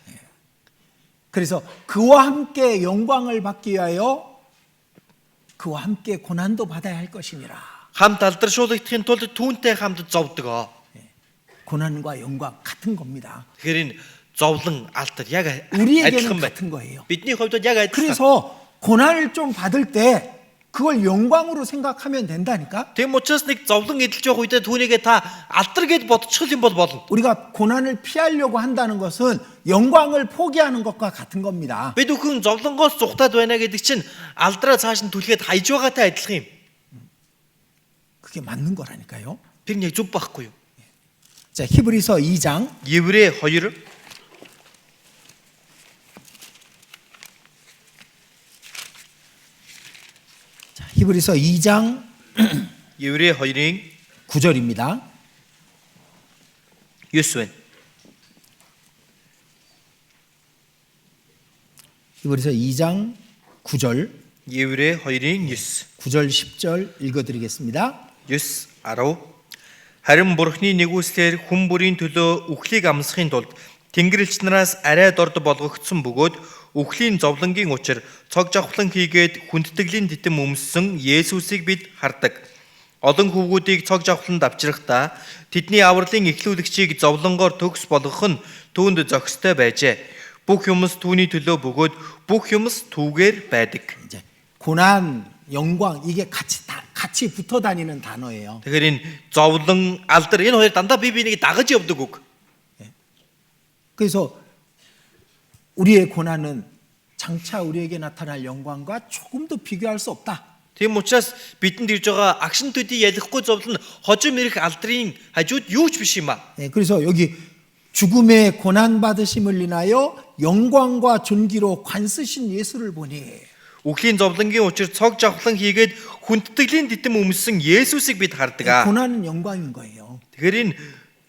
그래서 그와 함께 영광을 받기 위하여 그와 함께 고난도 받아야 할 것이니라. Хамт алдаршуулгдахын тулд түүнтэй хамт зовдгоо. 고난과 영광 같은 겁니다. Тэгэхээр энэ зовлон алдар яг 우리에게는 адилхан байна. 같은 거예요. Бидний хувьд яг адилхан. 그래서 고난을 좀 받을 때 그걸 영광으로 생각하면 된다니까. Тэм учраас нэг зовлон эдэлж явах үедээ түүнийгээ та алдар гэд бодчих юм бол болно. 우리가 고난을 피하려고 한다는 것은 영광을 포기하는 것과 같은 겁니다. Бид бүхэн зовлонгоос зугтаад байна гэдэг чинь алдраа цааш нь түлхээд хайж байгаатай адилхан юм. 그게 맞는 거라니까요. Тэр нь яг зөв байхгүй юу? 자, 히브리서 2장 Еврей 2 히브리서 2장 Еврей 2-ын 9절입니다. 9 байна. 히브리서 2장 9절 Еврей 2-ын 9. 9절 10절 읽어드리겠습니다. 9 10 Харин Бурхны нэгүслэр хүн бүрийн төлөө үхлийг амсахын тулд Тэнгэрлэгч нараас арай дорд болгогдсон бөгөөд үхлийн зовлонгийн учир цог жавхлан хийгээд хүндтгэлийн титэм өмссөн Есүсийг бид хардаг. Олон хүүгүүдийг цог жавхланд авчрахдаа тэдний авралын эхлүүлэгчийг зовлонгоор төгс болгох нь түүнд зохистой байжээ. Бүх юмс түүний төлөө бөгөөд бүх юмс түүгээр байдаг. 이제 고난, 영광 이게 같이 붙어 다니는 단어예요. Тэгэхээр энэ зовлон, алдар энэ хоёр дандаа бие биенийг дагаж явдаг үг. 그래서 우리의 고난은 장차 우리에게 나타날 영광과 조금도 비교할 수 없다. Тийм учраас бидэнд ирж байгаа агшин төдий ялихгүй зовлон хожим ирэх алдрын хажууд юу ч биш юм аа. 그래서 여기 죽음의 고난 받으심을 인하여 영광과 존귀로 관쓰신 예수를 보니 Үхлийн зовлонгийн учир цог жавхлан хийгээд хүндэтгэлийн дитэм өмссөн Есүсийг бид хардаг. 고난은 영광인 거예요. Тэгэхээр энэ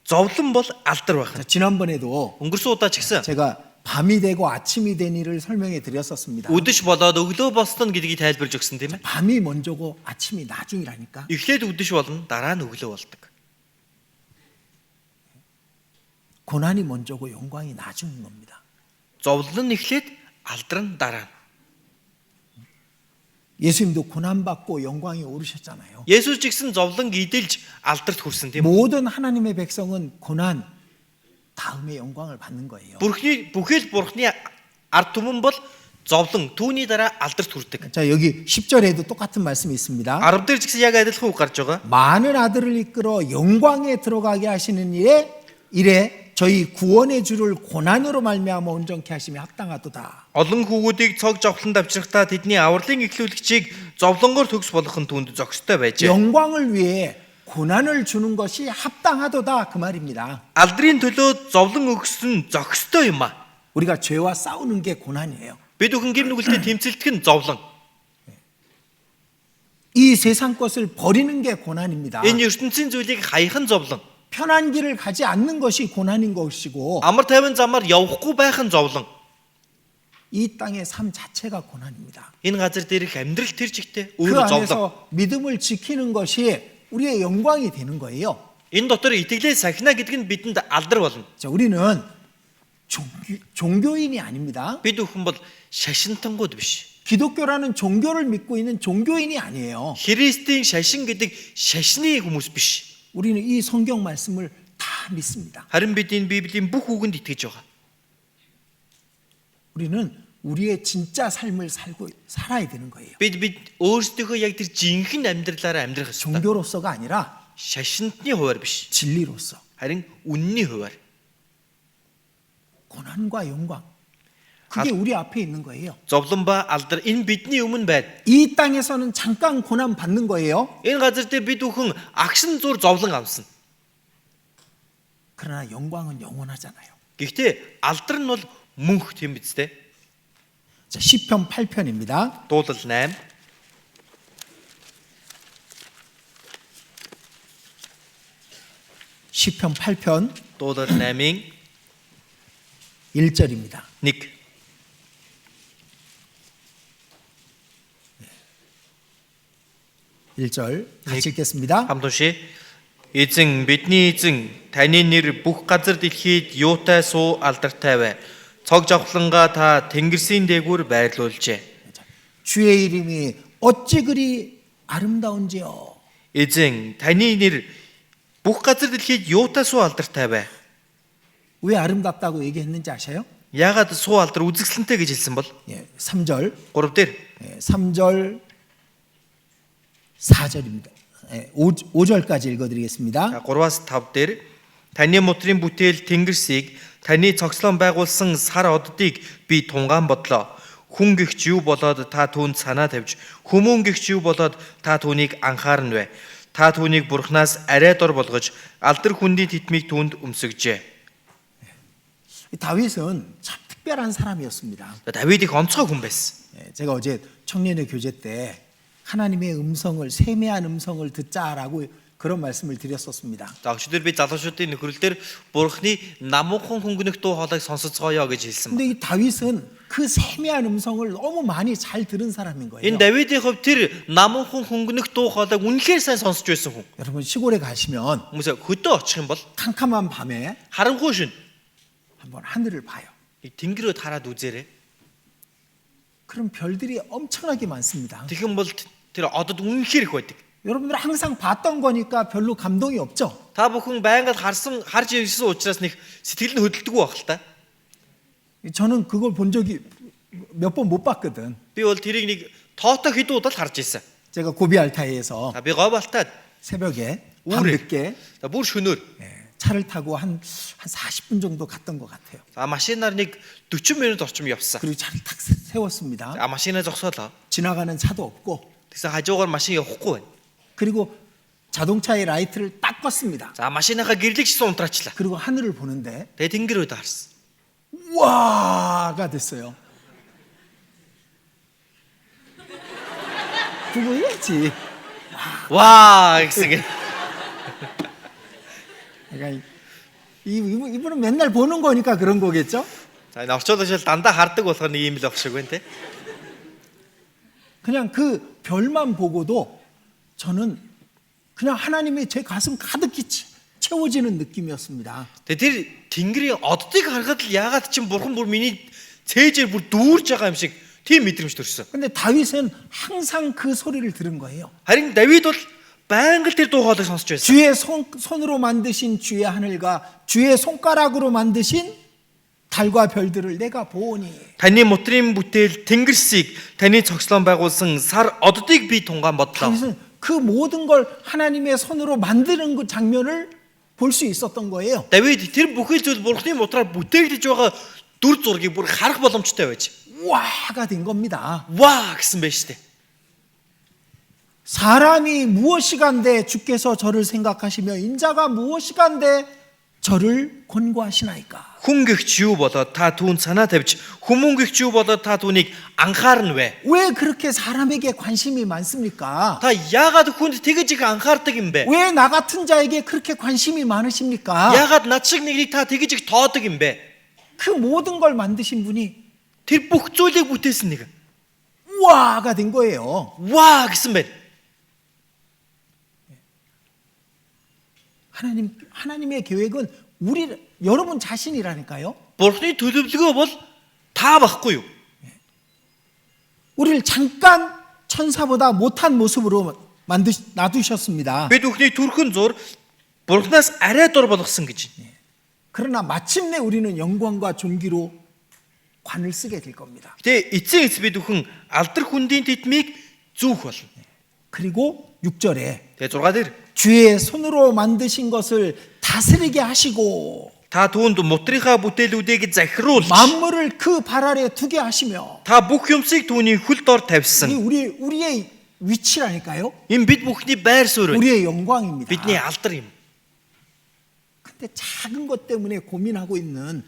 зовлон бол алдар байх. 자, 지난번에도 Өнгөрсөн удаа ч гэсэн 제가 밤이 되고 아침이 된 일을 설명해 드렸었습니다. үдэш болоод өглөө болсон гэдгийг тайлбарж өгсөн тийм ээ. 밤이 먼저고 아침이 나중이라니까. Эхлээд үдэш болно, дараа нь өглөө болдог. 고난이 먼저고 영광이 나중인 겁니다. Зовлон нь эхлээд алдар нь дараа нь. 예수님도 고난 받고 영광에 오르셨잖아요. Есүс ч гэсэн зовлон идэлж алдарт хүрсэн тийм үү? 모든 하나님의 백성은 고난 다음에 영광을 받는 거예요. Бүхэл бурхны ард түмэн бол зовлон түүний дараа алдарт хүрдэг. 자, 여기 10절에도 똑같은 말씀이 있습니다. 10 дээр ч гэсэн яг адилхан үг гарч байгаа. 많은 아들을 이끌어 영광에 들어가게 하시는 일에 저희 구원의 주를 고난으로 말미암아 온전케 하심이 합당하도다. Олон хүүгүүдийг цог жавхланд авчрахдаа тэдний авралын эхлүүлэгчийг зовлонгоор төгс болгох нь түүнд зохистой байжээ. 영광을 위해 고난을 주는 것이 합당하도다 그 말입니다. Алдрын төлөө зовлон өгсөн зохистой юм а. 우리가 죄와 싸우는 게 고난이에요. Бид бүхэн гим нүгэлтэд тэмцэлдэх нь зовлон. 이 세상 것을 버리는 게 고난입니다. Энэ ертөнцийн зүйлийг хаях нь зовлон. 편한 길을 가지 않는 것이 고난인 것이고 Амар тайван замаар явахгүй байх нь зовлон. 이 땅의 삶 자체가 고난입니다. Энэ газар дээрх амьдрал тэр чигтээ 그 өөрөө зовлон. 안에서 믿음을 지키는 것이 우리의 영광이 되는 거예요. Энэ дотор итгэлээ сахина гэдэг нь бидэнд алдар болно. 자, 우리는 종교인이 아닙니다. Бид бүхэн бол шашинтангууд биш. 기독교라는 종교를 믿고 있는 종교인이 아니에요. Христийн шашин гэдэг шашны хүмүүс биш. 우리는 이 성경 말씀을 다 믿습니다. Харин бид энэ Библийн бүх үгэнд итгэж байгаа. 우리는 우리의 진짜 삶을 살아야 되는 거예요. Бид өөрсдийнхөө яг тэр жинхэнэ амьдралаараа амьдрах ёстой. 종교로서가 아니라 Шашинтны хуваар биш. 진리로서. Харин үнний хуваар. 고난과 영광. 그게 우리 앞에 있는 거예요. Зовлон ба алдар энэ бидний өмнө байд. 이 땅에서는 잠깐 고난 받는 거예요. Энэ газар дээр бид бүхэн агшин зур зовлон авсан. 그러나 영광은 영원하잖아요. Гэхдээ алдар нь бол мөнх тийм биз дээ. 자, 시편 8편입니다. Дуулал 8. 시편 8편 Дуулал 8-ийн 1절입니다. 1. 1절 같이 읽겠습니다. Хамт уншия. Эзэн бидний эзэн таны нэр бүх газар дэлхийд юутай суу алдартай бай. Цог жавхлангаа та тэнгэрсийн дээгүүр байрлуулжээ. 주의 이름이 어찌 그리 아름다운지요. Эзэн таны нэр бүх газар дэлхийд юутай суу алдартай бай. 왜 아름답다고 얘기했는지 아세요? Яагаад суу алдар үзэсгэлэнтэй гэж хэлсэн бол? 3절 3 дээр 3절 4절입니다. 5절까지 읽어드리겠습니다. 3-аас 5 дээр таны мотрын бүтээл тэнгэрсийг таны цогцлон байгуулсан сар оддыг би тунгаан бодлоо. Хүн гихч юу болоод та түүнд санаа тавьж, хүмүүн гихч юу болоод та түүнийг анхаарна вэ? Та түүнийг бурхнаас арай дор болгож, алдар хүндийн титмийг түүнд өмсгөжээ. 다윗은 참 특별한 사람이었습니다. Давид их онцгой хүн байсан. 제가 어제 청년의 교제 때 하나님의 음성을 세미한 음성을 듣자라고 그런 말씀을 드렸었습니다. За өчигдөр би залуучуудын нөхрөл дээр бурхны намуухан хөнгөнөх дуу хоолойг сонсоцгоё гэж хэлсэн 근데 байна. 이 다윗은 그 세미한 음성을 너무 많이 잘 들은 사람인 거예요. Энэ Давидын хувьд тэр намуухан хөнгөнөх дуу хоолойг үнэхээр сайн сонсож байсан хүн. 여러분 시골에 가시면 Хүмүүс хөдөө очих юм бол 캄캄한 밤에 харанхуй шин 한번 하늘을 봐요. тэнгэрөө хараад үзээрэй. 그럼 별들이 엄청나게 많습니다. Тэгэх юм бол тэр одод үнэхээр их байдаг. 여러분들 항상 봤던 거니까 별로 감동이 없죠. Та бүхэн байнга харж ирсэн учраас нэг сэтгэл нь хөдөлдөггүй байх л та. 저는 그걸 본 적이 몇 번 못 봤거든. Би бол тэрийг нэг тоото хэд удаа л харж ирсэн. 제가 고비알타에서 Би говалтаад 새벽에 우울해. 밤늦게 бүр шөнөөр 차를 타고 한 40분 정도 갔던 것 같아요. машинаар нэг 40 минут орчим явсан. 그리고 차를 탁 세웠습니다. машинаа зогсоолоо. 지나가는 차도 없고 Тэгсэн хажуугаар машин явахгүй байна. 그리고 자동차의 라이트를 딱 껐습니다. За машиныхаа гэрлэгчсэн унтраачлаа. 그리고 하늘을 보는데 Тэгээ тэнгэр рүү даарсан. 와가 됐어요. 그거 해야지. Ваа гэсэн. 그러니까 이분은 맨날 보는 거니까 그런 거겠죠? За энэ орчуулгын шил дандаа хардаг болохоор нэг юм л ах шиг байна те. 그냥 그 별만 보고도 저는 그냥 하나님이 제 가슴 가득히 채워지는 느낌이었습니다. Тэгээ тэр тэнгэрийн оддыг харахад л яагаад ч бурхан бүр миний цээжээр бүр дүүрж байгаа юм шиг тийм мэдрэмж төрсөн. 근데 다윗은 항상 그 소리를 들은 거예요. Харин Давид бол байнга л тэр дуу хоолойг сонсч байсан. 주의 손으로 만드신 주의 하늘과 주의 손가락으로 만드신 달과 별들을 내가 보오니. Таны мутрын бүтээл тэнгэрсийг таны цогцлон байгуулсан сар оддыг би тунгаан бодлоо. 다윗은 그 모든 걸 하나님의 손으로 만드는 그 장면을 볼 수 있었던 거예요. Давид тэр бүхэл зүйл бурхны мутраар бүтээглэж байгаа дүр зургийг бүр харах боломжтой байж. 와가 된 겁니다. Ваа гэсэн байж тээ. 사람이 무엇이간데 주께서 저를 생각하시며 인자가 무엇이간데 저를 권고하시나이까. Хүн гихч юу болоод та түүнд санаа тавьж хүмүүн гихч юу болоод та түүнийг анхаарна вэ? 왜 그렇게 사람에게 관심이 많습니까? Та яагаад хүнд тэгэж их анхаардаг юм бэ? 왜 나 같은 자에게 그렇게 관심이 많으십니까? Яагаад над шиг нэгнийг та тэгэж их тоодог юм бэ? 그 모든 걸 만드신 분이 Тэр бүх зүйлийг бүтээсэн нэг. 와가 된 거예요. Ваа гэсэн байна. 하나님의 계획은 여러분 자신이라니까요. Бурхны төлөвлөгөө бол та байхгүй юу? 우리를 잠깐 천사보다 못한 모습으로 놔두셨습니다. Бид бүхний төрхөн зур Бурхнаас арай дур болгосон гэж. 그러나 마침내 우리는 영광과 존귀로 관을 쓰게 될 겁니다. Гэтэ эцэг эц бид бүхэн алдар хүндийн тэтмийг зүүх болно. 그리고 6절에 Тэгээ 6 дээр 주의 손으로 만드신 것을 다스리게 하시고 та түүнд мутрынхаа бүтээлүүдийг захируулж 만물을 그 발 아래 두게 하시며. та бүх юмсыг түүний хөл дор тавьсан. 우리의 위치라니까요. Энэ бид бүхний байр суурь байна. 우리의 영광입니다. Бидний алдар юм. 근데 작은 것 때문에 고민하고 있는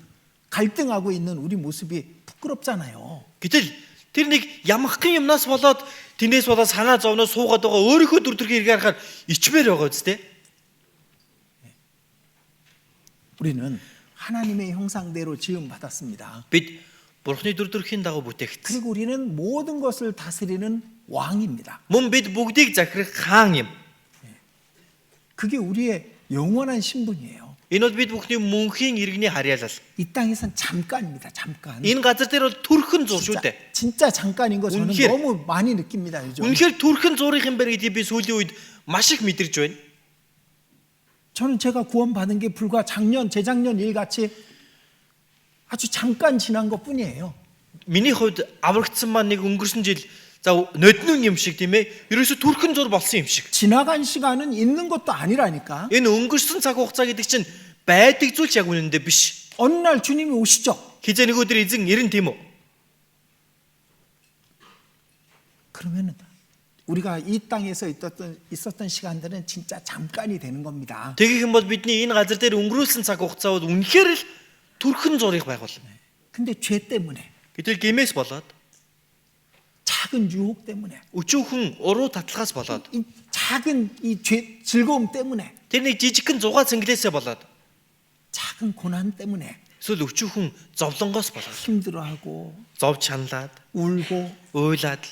갈등하고 있는 우리 모습이 부끄럽잖아요. Гэтэл тэр нэг ямххан юмнаас болоод тэнээс болоод санаа зовноо суугаад байгаа өөрийнхөө дүр төрхийг харахаар ичмээр байгаа үстэй. 우리는 하나님의 형상대로 지음 받았습니다. Бид Бурхны дүр төрхийн дагуу бүтээгдсэн. 그리고 우리는 모든 것을 다스리는 왕입니다. Мөн бид бүгдийг захирах хаан юм. 그게 우리의 영원한 신분이에요. Энэ бол бид бүхний мөнхийн иргэний харьяалал. 이 땅에선 잠깐입니다. 잠깐. Энэ газар дээр бол төрхөн зур шүү дээ. 진짜 잠깐인 거 저는 үнэхээр- 너무 많이 느낍니다. 요즘. Үнэхээр төрхөн зурих юм байна гэдгийг би сүүлийн үед маш их мэдэрч байна. 저는 제가 구원받은 게 불과 재작년 일같이 아주 잠깐 지난 것 뿐이에요. Миний хувьд аврагдсан маань нэг өнгөрсөн жил за ноднун юм шиг тийм ээ. Ерөөсө төрхөн зур болсон юм шиг. 지나간 시간은 있는 것도 아니라니까. Энэ өнгөрсөн цаг хугацаа гэдэг чинь байдаг зүйл ч яг үнэндээ биш. 어느 날 주님이 오시죠. Хизээ нэг өдөр эзэн ирэн тийм үү? 그러면은 우리가 이 땅에서 있었던 시간들은 진짜 잠깐이 되는 겁니다. Тэгэх юм бол бидний энэ газар дээр өнгөрүүлсэн цаг хугацаа бол үнэхээр л төрхөн зургийг байгуулна. 근데 죄 때문에, Гэтэл гимээс болоод 작은 유혹 때문에, өчүүхэн уруу татлагаас болоод 이 작은 이 즐거움 때문에, тэр нэг жижигхэн зугаа цэнгэлээсээ болоод 작은 고난 때문에 эсвэл өчүүхэн зовлонгоос болоод 힘들어하고 зовж чаналаад 울고 уйлаад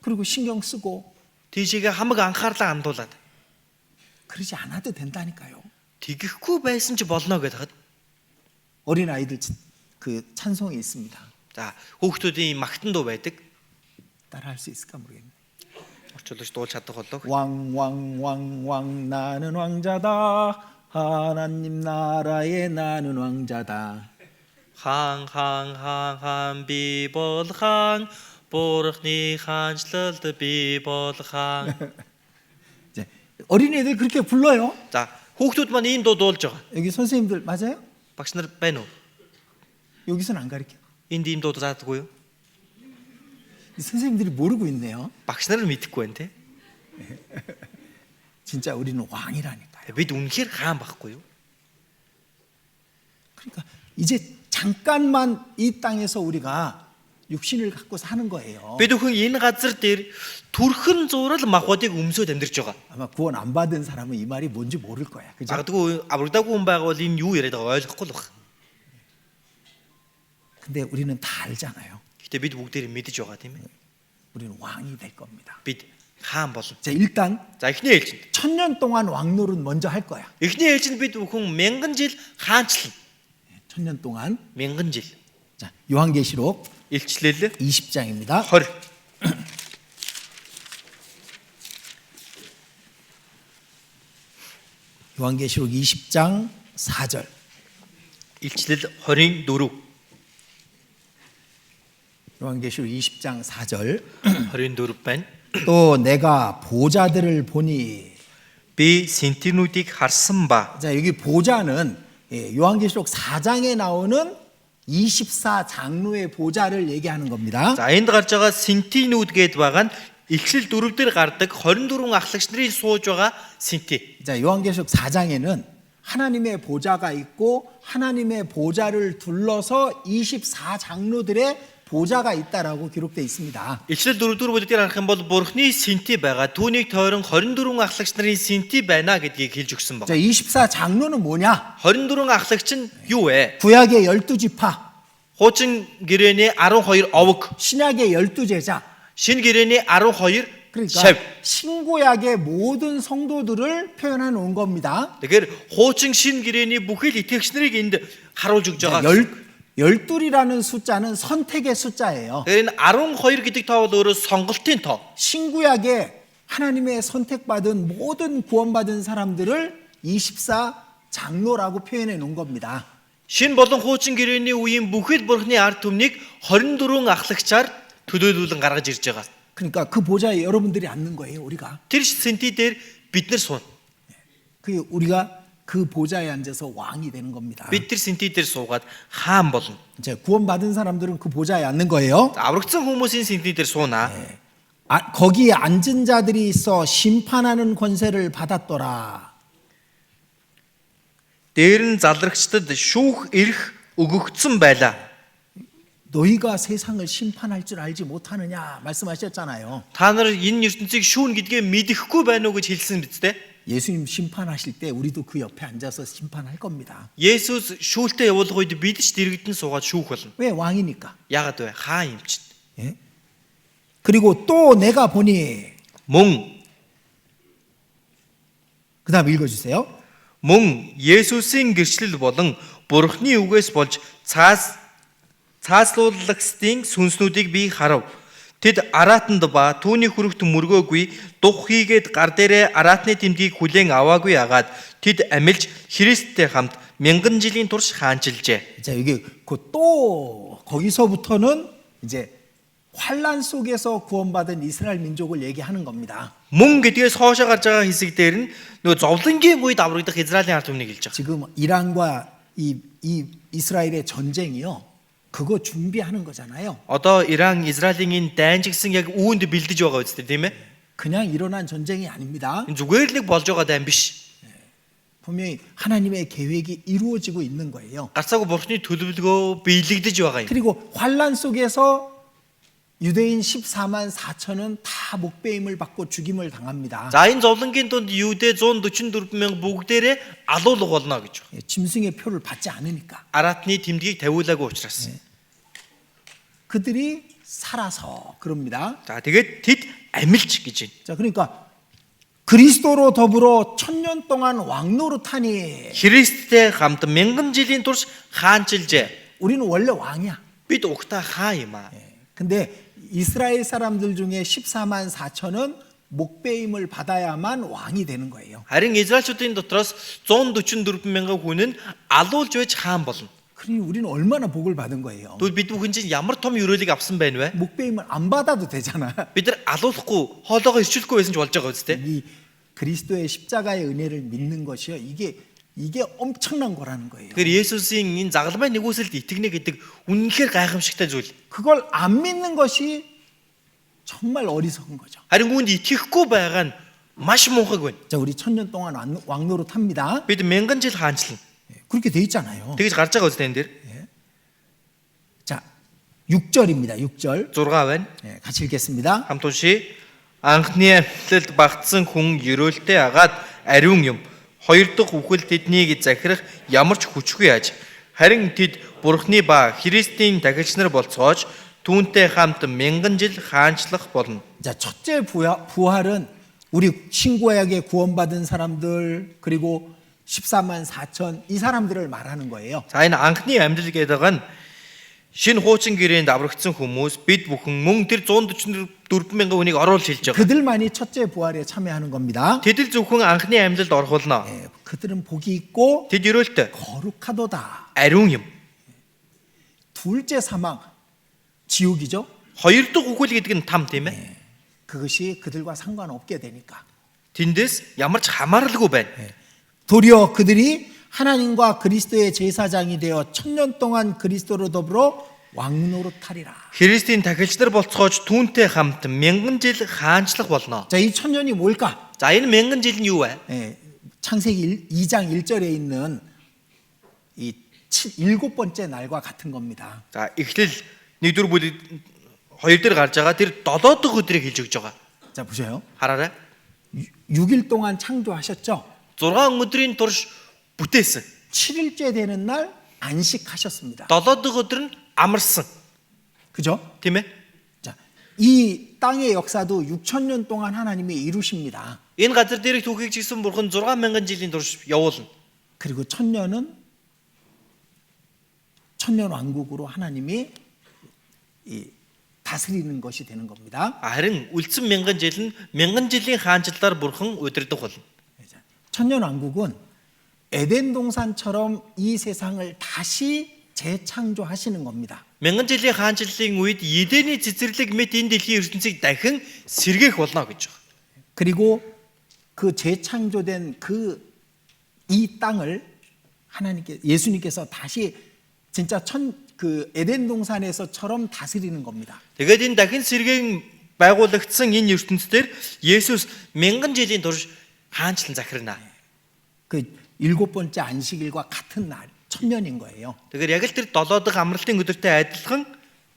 그리고 신경 쓰고 тийшээгээ хамаг анхаарлаа андуулаад 그러지 않아도 된다니까요. тэгэхгүй байсан ч болно гэдэг. 어린 아이들 그 찬송이 있습니다. За хүүхдүүдийн магтан дуу байдаг. 따라할 수 있을까 모르겠네. Орчуулж дуулж чадах болов. 왕 나는 왕자다. 하나님 나라의 나는 왕자다. Хаан би бол хаан Бурхны хаанчлалд би бол хаан. 이제 어린애들 그렇게 불러요. За хүүхдүүд маань ийм дуу дуулж байгаа. 여기 선생님들 맞아요? Багш нар байна уу? 여기서는 안 가르쳐. Энд ийм дуу заадаггүй юу? 선생님들이 모르고 있네요. Багш нар нь мэдэхгүй байна те. 진짜 우리는 왕이라니까요. Бид үнэхээр хаан байхгүй юу? 그러니까 이제 잠깐만 이 땅에서 우리가 육신을 갖고 사는 거예요. Бид өхөн энэ газар дээр төрхөн зурал махбодыг өмсөд амьдарч байгаа. 아마 구원 안 받은 사람은 이 말이 뭔지 모를 거야. 그죠? Магадгүй аврагдаагүй хүн байгаа бол энэ юу яриад байгааг ойлгохгүй л баг. 근데 우리는 다 알잖아요. Гэтэ бид бүгдээр мэдэж байгаа тийм ээ. 우리는 왕이 될 겁니다. Бид хаан болно. 자, 일단 За эхний ээлжинд. 1000년 동안 왕노릇 먼저 할 거야. Эхний ээлжинд бид бүхэн 1000 жил хаанчлан. 1000년 동안. 1000 жил. 자, 요한계시록 Илчлэл 20장입니다. 20. 요한계시록 20장 4절. Илчлэл 24. 요한계시록 20장 4절. 24 байна. 또 내가 보좌들을 보니. Би сентинүүдийг харсан ба. 자, 여기 보좌는 요한계시록 4장에 나오는 24장로의 보좌를 얘기하는 겁니다. За энд гарч байгаа сентинүүд гээд байгаа нь Эхлэл 4 дээр гардаг 24 ахлагч нарын сууж байгаа сенти. 자, 요한계시록 4장에는 하나님의 보좌가 있고 하나님의 보좌를 둘러서 24장로들의 보좌가 있다라고 기록되어 있습니다. Эхлэл 4 дээр бүлэг дээр харах юм бол Бурхны сенти байгаа. Түүнийг тойрон 24 ахлагч нарын сенти байна гэдгийг хэлж өгсөн 자, байна. 24장로는 뭐냐? 24 ахлагч нь юу вэ? 구약의 12지파, Хуучин гэрээний 12 овог, 신약의 12제자. шинэ гэрээний 12 그러니까 шав. 신구약의 모든 성도들을 표현해 놓은 겁니다. Тэгэхээр хуучин шинэ гэрээний бүхэл итгэгч нарыг энд харуулж өгж байгаа. 열둘이라는 숫자는 선택의 숫자예요. Тэгэхээр энэ 12 гэдэг тоо бол өөрөөс сонголтын тоо. 신구약에 하나님의 선택받은 모든 구원받은 사람들을 24장로라고 표현해 놓은 겁니다. Шинэ болон хуучин гэрээний үеийн бүхэл Бурхны ард түмнийг 24 ахлагчаар төлөөлүүлэн гаргаж ирж байгаа. 그러니까 그 보좌에 여러분들이 앉는 거예요, 우리가. Тэр сенти дээр бид нар суун. 그 우리가 그 보좌에 앉아서 왕이 되는 겁니다. Бид тэр сенти дээр суугаад хаан болно. 이제 구원받은 사람들은 그 보좌에 앉는 거예요. Аврагдсан хүмүүсийн сенти дээр суунаа. 거기에 앉은 자들이 있어 심판하는 권세를 받았더라. Дээр нь залрагчдад шүүх эрх өгөгдсөн байлаа. 너희가 세상을 심판할 줄 알지 못하느냐 말씀하셨잖아요. Та нар энэ ертөнцийг шүүн гэдгээ мэдэхгүй байна уу гэж хэлсэн биз дээ. 예수님 심판하실 때 우리도 그 옆에 앉아서 심판할 겁니다. Есүс шүүлтээ явуулах үед бид ч дэрэгдэн суугаад шүүх болно. 왜 왕이니까? Яагаад вэ? Хаан юм чинь. 예? 그리고 또 내가 보니 Мөн 그다음 읽어주세요. Мөн Есүсийн гэрчлэл болон Бурхны үгээс болж цааслууллагчдын сүнснүүдийг би харав. Тэд араатанд ба түүний хүрэгт мөргөөгүй дух хийгээд гар дээрээ араатны тэмдгийг хүлээн аваагүй ягаад тэд амилж Христтэй хамт 1000 жилийн турш хаанчилжээ. 자, 여기 그 또 거기서부터는 이제 환란 속에서 구원받은 이스라엘 민족을 얘기하는 겁니다. Мөн гэдгээс хоошоо гарч байгаа хэсэг дээр нь нөгөө зовлонгийн үед аврагдах Израилийн ард түмнийг хэлж байгаа. 지금 이란과 이 이스라엘의 전쟁이요. 그거 준비하는 거잖아요. Одоо Иран Израилийн энэ дайнжигсан яг үүнд бэлдэж байгаа үстэй тийм ээ. 그냥 일어난 전쟁이 아닙니다. Энэ зүгээр л нэг болж байгаа дайн биш. 분명히 하나님의 계획이 이루어지고 있는 거예요. Гарцаагүй Бурхны төлөвлөгөө биелэгдэж байгаа юм. 그리고 환란 속에서 유대인 14만 4천은 다 목배임을 받고 죽임을 당합니다. За энэ зовлонгийн дунд Юудэ 144 мянган бүгдээрээ алуулга болно гэж байна. 짐승의 표를 받지 않으니까. Араатны тэмдгийг тавиулаагүй учраас. 그들이 살아서 그럽니다. За тэгээд тэд амилж гэж байна. 자, 그러니까 그리스도로 더불어 1000년 동안 왕노릇하니 Христтэй хамт 1000 жилийн турш хаанчилжээ. 우리는 원래 왕이야. Бид угтаа хаан юм аа. 근데 이스라엘 사람들 중에 14만 4천은 목배임을 받아야만 왕이 되는 거예요. Харин Израильчүүдийн дотроос 144 мянган хүн нь алуулж байж хаан болно. 그러니 우리는 얼마나 복을 받은 거예요. Тэгвэл бид бүхэн чинь ямар том өрөөлийг авсан байна вэ? 목배임을 안 받아도 되잖아. Бид нар алуулахгүй, хоолоогоо ирчүүлэхгүй байсан ч болж байгаа үстэй. 이 그리스도의 십자가의 은혜를 믿는 것이요. 이게 엄청난 거라는 거예요. Тэгэхээр Есүсийн энэ загалмай нэгүсэлд итгэнэ гэдэг үнэнхээр гайхамшигтай зүйл. 그걸 안 믿는 것이 정말 어리석은 거죠. Харин үүнд итгэхгүй байгаа нь маш мунхаг байна. 자, 우리 1000년 동안 왕노릇 합니다. Бид мянган жил хаанчлан. 그렇게 돼 있잖아요. Тэгж гарч байгаа үстэй энэ дээр. 자, 6절입니다. 6절. 6 байна. 같이 읽겠습니다. Хамт уншия. Анхны амьталд багтсан хүн ерөөлтэй агаад ариун юм. Хоёр дахь үхэл тэднийг захирах ямар ч хүчгүй аж. Харин тэд Бурхны ба Христийн дахилч нар болцоож түүнтэй хамт мянган жил хаанчлах болно. 자, 첫째 부활은 우리 신구약에 구원받은 사람들 그리고 14만 4천 이 사람들을 말하는 거예요. За энэ анхны амьдлал гэдэг байгаа нь шинэ хуучин гэрээнд аврагдсан хүмүүс бид бүхэн мөн тэр 144 мянган хүнийг оруулж хэлж байгаа. 그들만이 첫째 부활에 참여하는 겁니다. Тэд л зөвхөн анхны амьдлалд орох болно. 그들은 복이 있고 Тэд ерөөлтэй 거룩하도다. ариун юм. 둘째 사망 지옥이죠. Хоёр дахь үхэл гэдэг нь там тийм ээ. 그것이 그들과 상관없게 되니까. Тэндээс ямар ч хамааралгүй байна. 도리어 그들이 하나님과 그리스도의 제사장이 되어 1000년 동안 그리스도로 더불어 왕노릇하리라. Христийн тахилчдар болцоож түүнтэй хамт мянган жил хаанчлах болно. 자, 이 1000년이 뭘까? За энэ мянган жил нь юу вэ? 창세기 2장 1절에 있는 이 7번째 날과 같은 겁니다. За эхлэл 1-р бүлэг 2 дээр гарч байгаа тэр 7 дахь өдрийг хэлж өгч байгаа. 자, 보세요. Хараарай. 6일 동안 창조하셨죠? 6 өдрийн турш бүтээсэн. 7일째 되는 날 안식하셨습니다. 7 дахь өдөр нь амарсан. 그죠? Тийм ээ? 자, 이 땅의 역사도 6000년 동안 하나님이 이루십니다. Энэ газар дээрх түүхийг чигсэн бурхан 6000 жилийн турш явуулна. 그리고 1000년은 천년 왕국으로 하나님이 다스리는 것이 되는 겁니다. Харин үлдсэн мянган жил нь мянган жилийн хаанчлалаар бурхан удирдах болно. 천년 왕국은 에덴 동산처럼 이 세상을 다시 재창조하시는 겁니다. Мянган жилийн хаанчлалын үед Едений цэцэрлэг мэт энэ дэлхийн ертөнцийг дахин сэргээх болно гэж байна. 그리고 그 재창조된 이 땅을 예수님께서 다시 진짜 그 에덴 동산에서처럼 다스리는 겁니다. Тэгээд энэ дахин сэргээн байгуулагдсан энэ ертөнцийн Есүс мянган жилийн турш хаанчлан захирна. 그 7번째 안식일과 같은 날, 1000년인 거예요. Тэгэхээр яг л тэр 7 дахь амралтын өдөртэй адилхан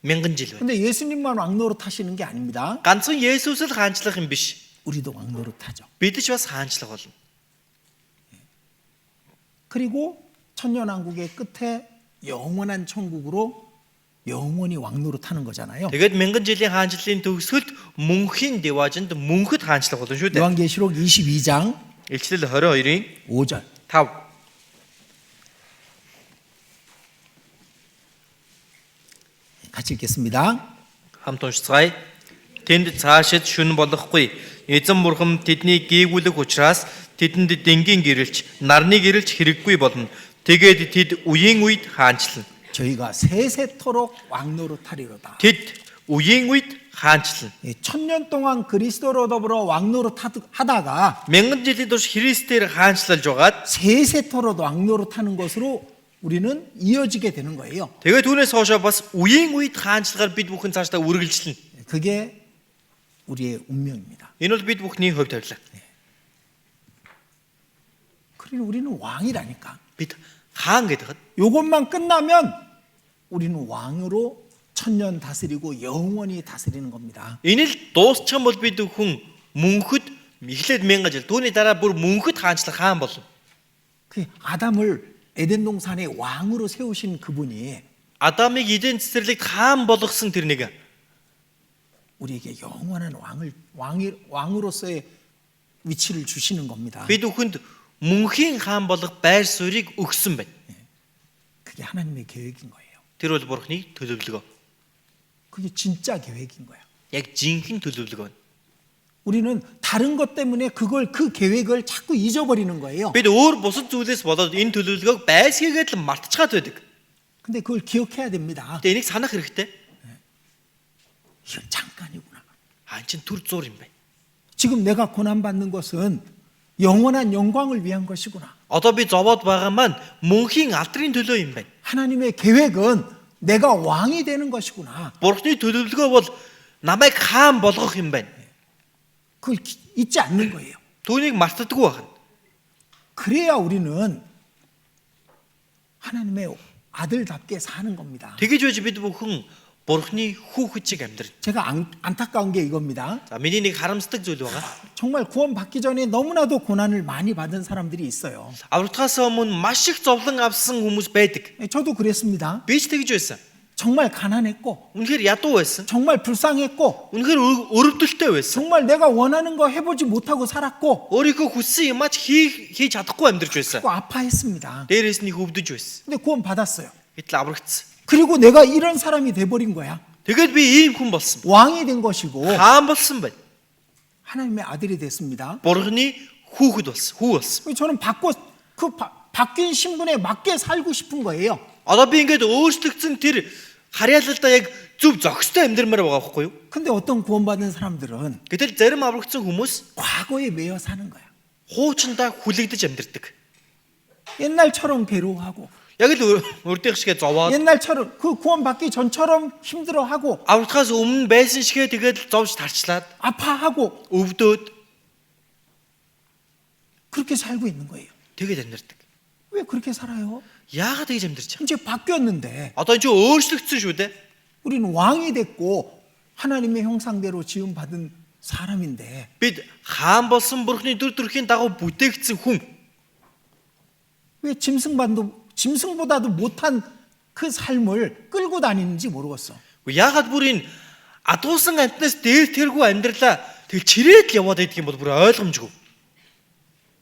мянган жил байна. 근데 예수님만 왕노릇 하시는 게 아닙니다. Ганцхан Есүс л хаанчлах юм биш. 우리도 왕노릇 하죠. Бид ч бас хаанчлах болно. 그리고 천년 왕국의 끝에 영원한 천국으로 영원히 왕노릇 하는 거잖아요. Тэгээд мянган жилийн хаанчлалын төгсгөлд мөнхийн деважинд мөнхөд хаанчлах болно шүү дээ. 요한계시록 22장 Илчлэл 22-ийн 5절. 5. 같이 읽겠습니다. Хамт уншицгаая. Тэнд цаашид шүн болохгүй. Эзэн бурхан тэднийг гээгүүлэх учраас тэдэнд дэнгийн гэрэлч, нарны гэрэлч хэрэггүй болно. Тэгээд тэд үеийн үед хаанчлана. 저희가 세세토록 왕노릇하리로다. Тэд үеийн үед хаанчлана. 1000년 동안 그리스도로 더불어 왕노릇 하다가 Мянган жилийн турш Христээр хаанчлалж байгаад 세세토록 왕노릇하는 것으로 우리는 이어지게 되는 거예요. тэгээд түүнээс хоошоо бас үеийн үед хаанчлагаар бид бүхэн цаашдаа үргэлжлэнэ. 그게 우리의 운명입니다. Энэ бол бид бүхний хувь тавилаа. 그러니 우리는 왕이라니까. Бид хаан гэдэг. 이것만 끝나면 우리는 왕으로 1000년 다스리고 영원히 다스리는 겁니다. Энэ л дуусчих юм бол бид бүхэн мөнхөд эхлээд 1000 жил түүний дараа бүр мөнхөд хаанчлах хаан болно. 그 아담을 에덴 동산의 왕으로 세우신 그분이 Адамыг Эден цэцэрлэгт хаан болгосон тэр нэг 우리에게 영원한 왕으로서의 위치를 주시는 겁니다. бид бүхэнд мөнхийн хаан болох байр суурийг өгсөн байна. 그게 하나님의 계획인 거예요. Тэр бол Бурхны төлөвлөгөө. 그게 진짜 계획인 거야. Яг жинхэнэ төлөвлөгөө байна. 우리는 다른 것 때문에 그 계획을 자꾸 잊어버리는 거예요. Бид өөр бусад зүйлээс болоод энэ төлөвлөгөөг байсгийгээд л мартчихад байдаг. 근데 그걸 기억해야 됩니다. Тэгээ энийг санах хэрэгтэй. 이건 잠깐이구나. энэ чинь түр зур юм байна. 지금 내가 고난받는 것은 영원한 영광을 위한 것이구나. Одоо би зовоод байгаа маань мөнхийн алдрын төлөө юм байна. 하나님의 계획은 내가 왕이 되는 것이구나. Бурхны төлөвлөгөө бол намайг хаан болгох юм байна. 그걸 잊지 않는 거예요. Түүнийг мартдаггүй байна. 그래야 우리는 하나님의 아들답게 사는 겁니다. Тэгэж байж бид бүхэн Бурхны хүүхэд шиг амьдрна. 제가 안타까운 게 이겁니다. За миний нэг харамсдаг зүйл байгаа. 정말 구원받기 전에 너무나도 고난을 많이 받은 사람들이 있어요. Аврагдахаас өмнө маш их зовлон авсан хүмүүс байдаг. 저도 그랬습니다. Би ч тэгж байсан. 정말 가난했고, Үнэхээр ядуу байсан. 정말 불쌍했고, Үнэхээр өрөвдөлттэй байсан. 정말 내가 원하는 거 해보지 못하고 살았고, Өөрийнхөө хүссэн юмаа ч хийж чадахгүй амьдарч байсан. 또 아파했습니다. Дээрээс нь хөвдөж байсан. 근데 구원 받았어요. Гэтэл аврагдсан. 그리고 내가 이런 사람이 돼버린 거야. Тэгэд би ийм хүн болсон. 왕이 된 것이고 Хаан болсон байна. 하나님의 아들이 됐습니다. Бурхны хүүхэд болсон. Хүү болсон. 저는 바뀐 신분에 맞게 살고 싶은 거예요. Одоо би ингээд өөрчлөгдсөн тэр харьяалалдаа яг зөв зохистой амьдрмаар байгаа байхгүй юу? 근데 어떤 구원받은 사람들은 Гэтэл зарим аврагдсан хүмүүс 과거에 매여 사는 거야. хуучиндаа хүлэгдэж амьдардаг. 옛날처럼 괴로워하고, Яг л урдийнх шигээ зовоод 옛날처럼 그 구원받기 전처럼 힘들어하고, аврагдахаас өмнө байсан шигээ тэгээд зовж тарчлаад 아파하고 өвдөөд 그렇게 살고 있는 거예요. тэгээд амьдардаг. 왜 그렇게 살아요? Яагаад тэгж амьдарч байгаа? 이제 바뀌었는데 Одоо энэ ч өөрчлөгдсөн шүү дээ. 우리는 왕이 됐고 하나님의 형상대로 지음받은 사람인데 Бид хаан болсон Бурхны дүр төрхийн дагуу бүтээгдсэн хүн. 왜 짐승보다도 못한 그 삶을 끌고 다니는지 모르겠어. Яагаад бүр энэ адуусан амтнаас дээр тэргүй амьдралаа тэгэл чирээд л яваад байдаг юм бол бүр ойлгомжгүй.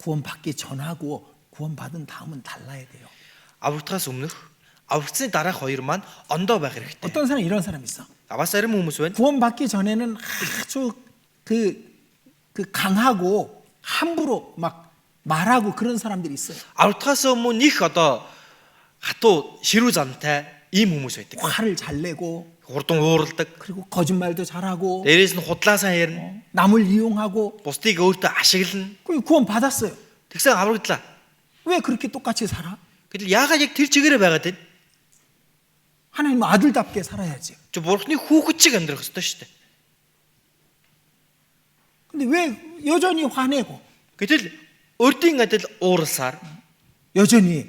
구원받기 전하고 구원받은 다음은 달라야 돼요. Аврагдахаас өмнөх аврагдсны дараах хоёр маань ондоо байх хэрэгтэй. 어떤 사람 이런 사람 있어. Бас зарим хүмүүс байна. 구원받기 전에는 아주 그 강하고 함부로 막 말하고 그런 사람들이 있어요. Аврагдахаас өмнө их одоо хатуу ширүү зантай ийм хүмүүс байдаг. 화를 잘 내고 Хурдан уурладаг. 그리고 거짓말도 잘하고 Дээрээс нь худлаасаа ярина. 남을 이용하고 Бусдыг өөртөө ашиглана. 그 구원받았어요. Тэгсэн аврагдлаа. 왜 그렇게 똑같이 살아? Гэтэл яагаад яг тэр чигээрээ байгаад байна? 하나님 아들답게 살아야지. Чи Бурхны хүүхэд шиг амьдрах ёстой шүү дээ. 근데 왜 여전히 화내고 Гэтэл урдын адил ууралсаар, 여전히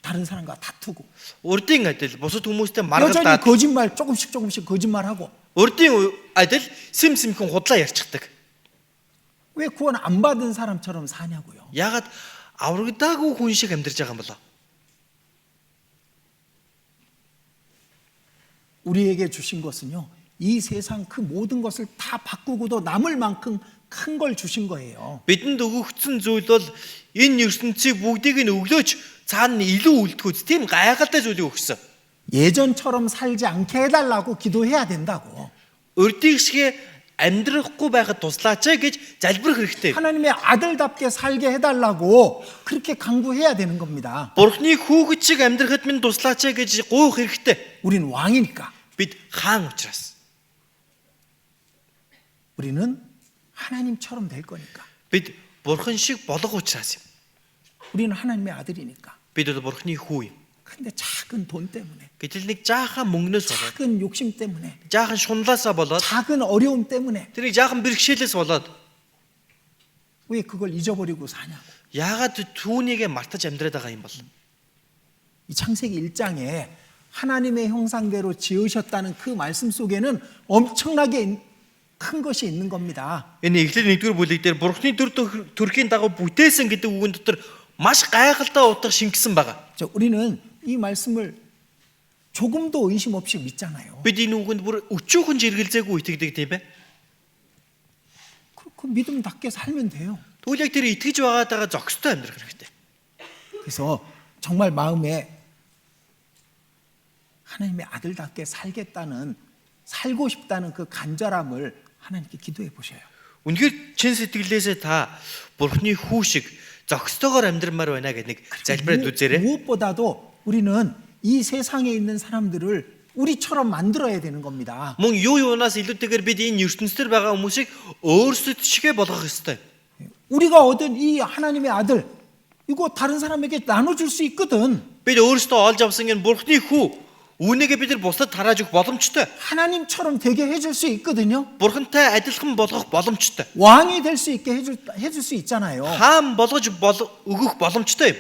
다른 사람과 다투고 урдын адил бусад хүмүүстэй 여전히 маргалдаад, 거짓말 조금씩 거짓말하고 урдын адил симхэн худлаа ярьчихдаг. 왜 구원 안 받은 사람처럼 사냐고요. Яагаад аврагдаагүй хүн шиг амьдарч байгаа юм болоо? 우리에게 주신 것은요, 이 세상 그 모든 것을 다 바꾸고도 남을 만큼 큰 걸 주신 거예요. Бидэнд өгөгдсөн зүйл бол энэ ертөнцийг бүгдийг нь өглөөж цаана илүү үлдэхүүц тийм гайхалтай зүйлийг өгсөн. 예전처럼 살지 않게 해달라고 기도해야 된다고. Урдыг шиг амьдрахгүй байхад туслаач гэж залбирх хэрэгтэй. 하나님의 아들답게 살게 해달라고 그렇게 강구해야 되는 겁니다. Бурхны хүүхэд шиг амьдрахад минь туслаач гэж гуйх хэрэгтэй. 우린 왕이니까. Бид хаан учраас. 우리는 하나님처럼 될 거니까. Бид Бурхан шиг болох учраас юм. 우리는 하나님의 아들이니까. Бид бол Бурхны хүү юм. 근데 작은 돈 때문에, Гэтэл нэг жаахан мөнгнөөс болоод, 작은 욕심 때문에, жаахан шунлаасаа болоод, 작은 어려움 때문에 тэрийг жаахан бэрхшээлээс болоод 왜 그걸 잊어버리고 사냐고. яагаад түүнийгээ мартаж амьдраад байгаа юм бол? 이 창세기 1장에 하나님의 형상대로 지으셨다는 그 말씀 속에는 엄청나게 큰 것이 있는 겁니다. Энэ Эхлэл 1-р бүлэг дээр Бурхны дүр төрхийн дагуу бүтээсэн гэдэг үгэн дотор маш гайхалтай утга шингэсэн байгаа. 우리는 이 말씀을 조금도 의심 없이 믿잖아요. Бид энэ үгэнд бүр өчүүхэн жиргэлзээгүй итгэдэг тийм ээ. 그 믿음답게 살면 돼요. Тэгвэл яг тэр итгэж байгаадаа зохистой амьдрах хэрэгтэй. 그래서 정말 마음에 하나님의 아들답게 살고 싶다는 그 간절함을 하나님께 기도해 보셔요. Үнэхээр чин сэтгэлээсээ та Бурхны хүү шиг зохистойгоор амьдрмаар байна гэдэг нэг залбираад үзээрэй. 무엇보다도 우리는 이 세상에 있는 사람들을 우리처럼 만들어야 되는 겁니다. Мөн юу юунаас илүүтэйгээр бид энэ ертөнцийн байгаа хүмүүсийг өөрсдөд шигэ болгох ёстой. 우리가 얻은 이 하나님의 아들 이거 다른 사람에게 나눠줄 수 있거든. Бид өөрсдөө олж авсан энэ Бурхны хүү Үүнийгээ бид нар бусдад тарааж өгөх боломжтой. 하나님처럼 되게 해줄 수 있거든요. Бурхантай адилхан болгох боломжтой. 왕이 될 수 있게 해줄 수 있잖아요. Хаан болгож өгөх боломжтой юм.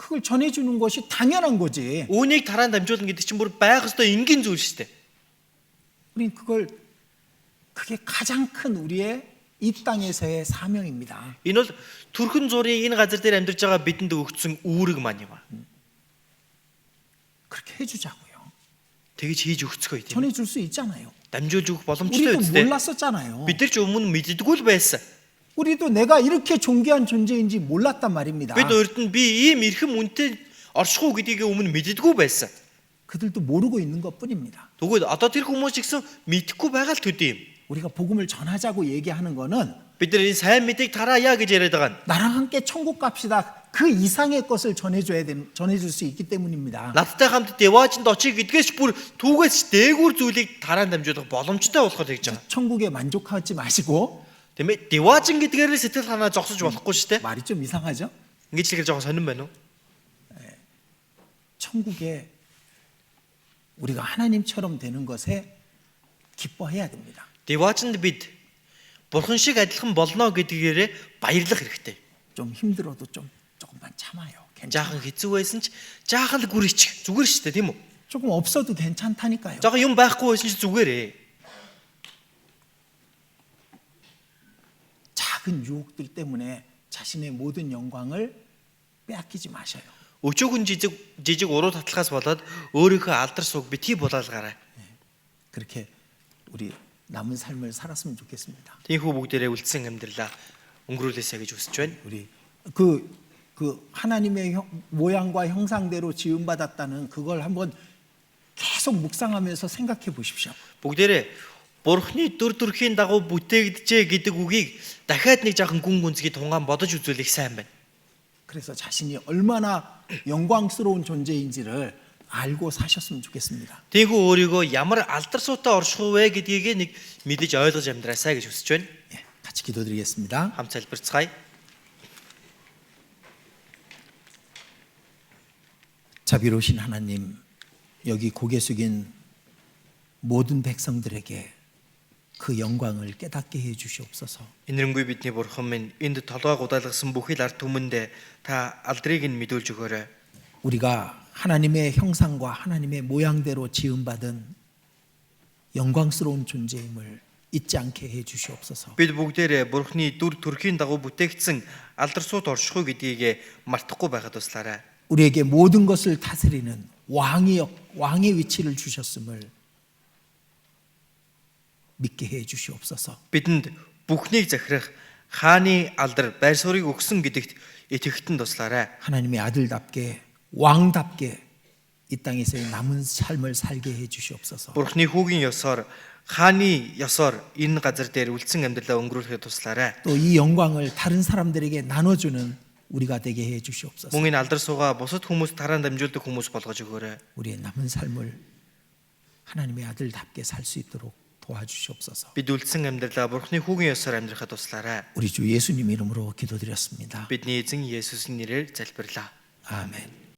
그걸 전해주는 것이 당연한 거지. Үүнийг тараан дамжуулна гэдэг чинь бүр байх ёстой энгийн зүйл шүү дээ. 우린 그게 가장 큰 우리의 이 땅에서의 사명입니다. Энэ бол төрхөн зургийн энэ газар дээр амьдарч байгаа бидэнд өгсөн үүрэг маань юм аа. 그렇게 해주자고요. Тэгж хийж өгцгөө тийм. 전해줄 수 있잖아요. дамжуулж өгөх боломжтой 우리도 үстэй. 몰랐었잖아요. бид нар ч өмнө мэддэггүй л байсан. 우리도 내가 이렇게 존귀한 존재인지 몰랐단 말입니다. бид урд нь би ийм эрхэм үнэтэй оршихуу гэдгийг өмнө мэддэггүй байсан. 그들도 모르고 있는 것뿐입니다. Тэгвэл одоо тэр хүмүүс ч гэсэн мэдэхгүй байгаа л төдий юм. 우리가 복음을 전하자고 얘기하는 거는 бид нар энэ сайн мэдээг тараая гэж яриад байгаа нь. 나랑 함께 천국 갑시다. 그 이상의 것을 전해줄 수 있기 때문입니다. Надтай хамт деважинд очие гэдгээс бүр түүгээс дээгүүр зүйлийг тараан дамжуулах боломжтой болоход гэж байгаа. 천국에 만족하지 마시고 Тэмээ деважин гэдгээр л сэтгэл санаа зогсож болохгүй шүү дээ. 말이 좀 이상하죠? Ингэж л жоохон сонирн байна уу? 천국에 우리가 하나님처럼 되는 것에 기뻐해야 됩니다. Деважинд бид бурхан шиг адилхан болно гэдгээрээ баярлах хэрэгтэй. 좀 힘들어도 조금만 참아요. Жаахан хэцүү байсан ч жаахан л гүрийч зүгээр шүү дээ тийм үү? 조금 없어도 괜찮다니까요. Жаахан юм байхгүй байсан ч зүгээрээ. 작은 유혹들 때문에 자신의 모든 영광을 빼앗기지 마셔요. Өчөөгөн жижиг уруу татлахаас болоод өөрийнхөө алдар суг битгий булаалгаарай. 그렇게 우리 남은 삶을 살았으면 좋겠습니다. Тийхүү бүгдээрээ үлдсэн амьдралаа өнгөрүүлээсэй гэж хүсэж байна. 우리 그 하나님의 모양과 형상대로 지음받았다는 그걸 한번 계속 묵상하면서 생각해 보십시오. Бүгдээрээ Бурхны дүр төрхийн дагуу бүтээгдэжээ гэдэг үгийг дахиад нэг жаахан гүн гүнзгий тунгаан бодож үзүүлэх сайн байна. 그래서 자신이 얼마나 영광스러운 존재인지를 알고 사셨으면 좋겠습니다. Тийхүү өөрийгөө ямар алдар суутай орших вэ гэдгийг нэг мэдэж ойлгож амьдраасай гэж хүсэж байна. 예, 같이 기도드리겠습니다. Хамт залбирцгаая. 자비로우신 하나님, 여기 고개 숙인 모든 백성들에게 그 영광을 깨닫게 해 주시옵소서. Инэрэнгүй бидний бурхан минь энд толгойг удаалгасан бүхий л ард түмэндээ та алдрыг нь мэдүүлж өгөөрэй. 우리가 하나님의 형상과 하나님의 모양대로 지음받은 영광스러운 존재임을 잊지 않게 해 주시옵소서. Бид бүгдээрээ бурхны дүр төрхийн дагуу бүтээгдсэн алдар суут оршихуй гэдгийг мартахгүй байхад туслаарай. 우리에게 모든 것을 다스리는 왕의 위치를 주셨음을 믿게 해 주시옵소서. Бидэнд бүхнийг захирах хааны алдар байр суурийг өгсөн гэдэгт итгэхтэн туслаарай. 하나님의 아들답게 왕답게 이 땅에서의 남은 삶을 살게 해 주시옵소서. Бурхны хүүгийн ёсоор хааны ёсоор энэ газар дээр үлдсэн амьдралаа өнгөрүүлэхэд туслаарай. 또 이 영광을 다른 사람들에게 나눠주는 우리가 되게 해 주시옵소서. Мөн энэ алдар суугаа бусад хүмүүс тараан дамжуулдаг хүмүүс болгож өгөөрэй. 우리의 남은 삶을 하나님의 아들답게 살 수 있도록 도와주시옵소서. Бид үлдсэн амьдралаа Бурхны хүүгийн ёсоор амьдрахад туслаарай. 우리 주 예수님 이름으로 기도드렸습니다. Бидний эзэн Есүсийн нэрээр залбирлаа. 아멘.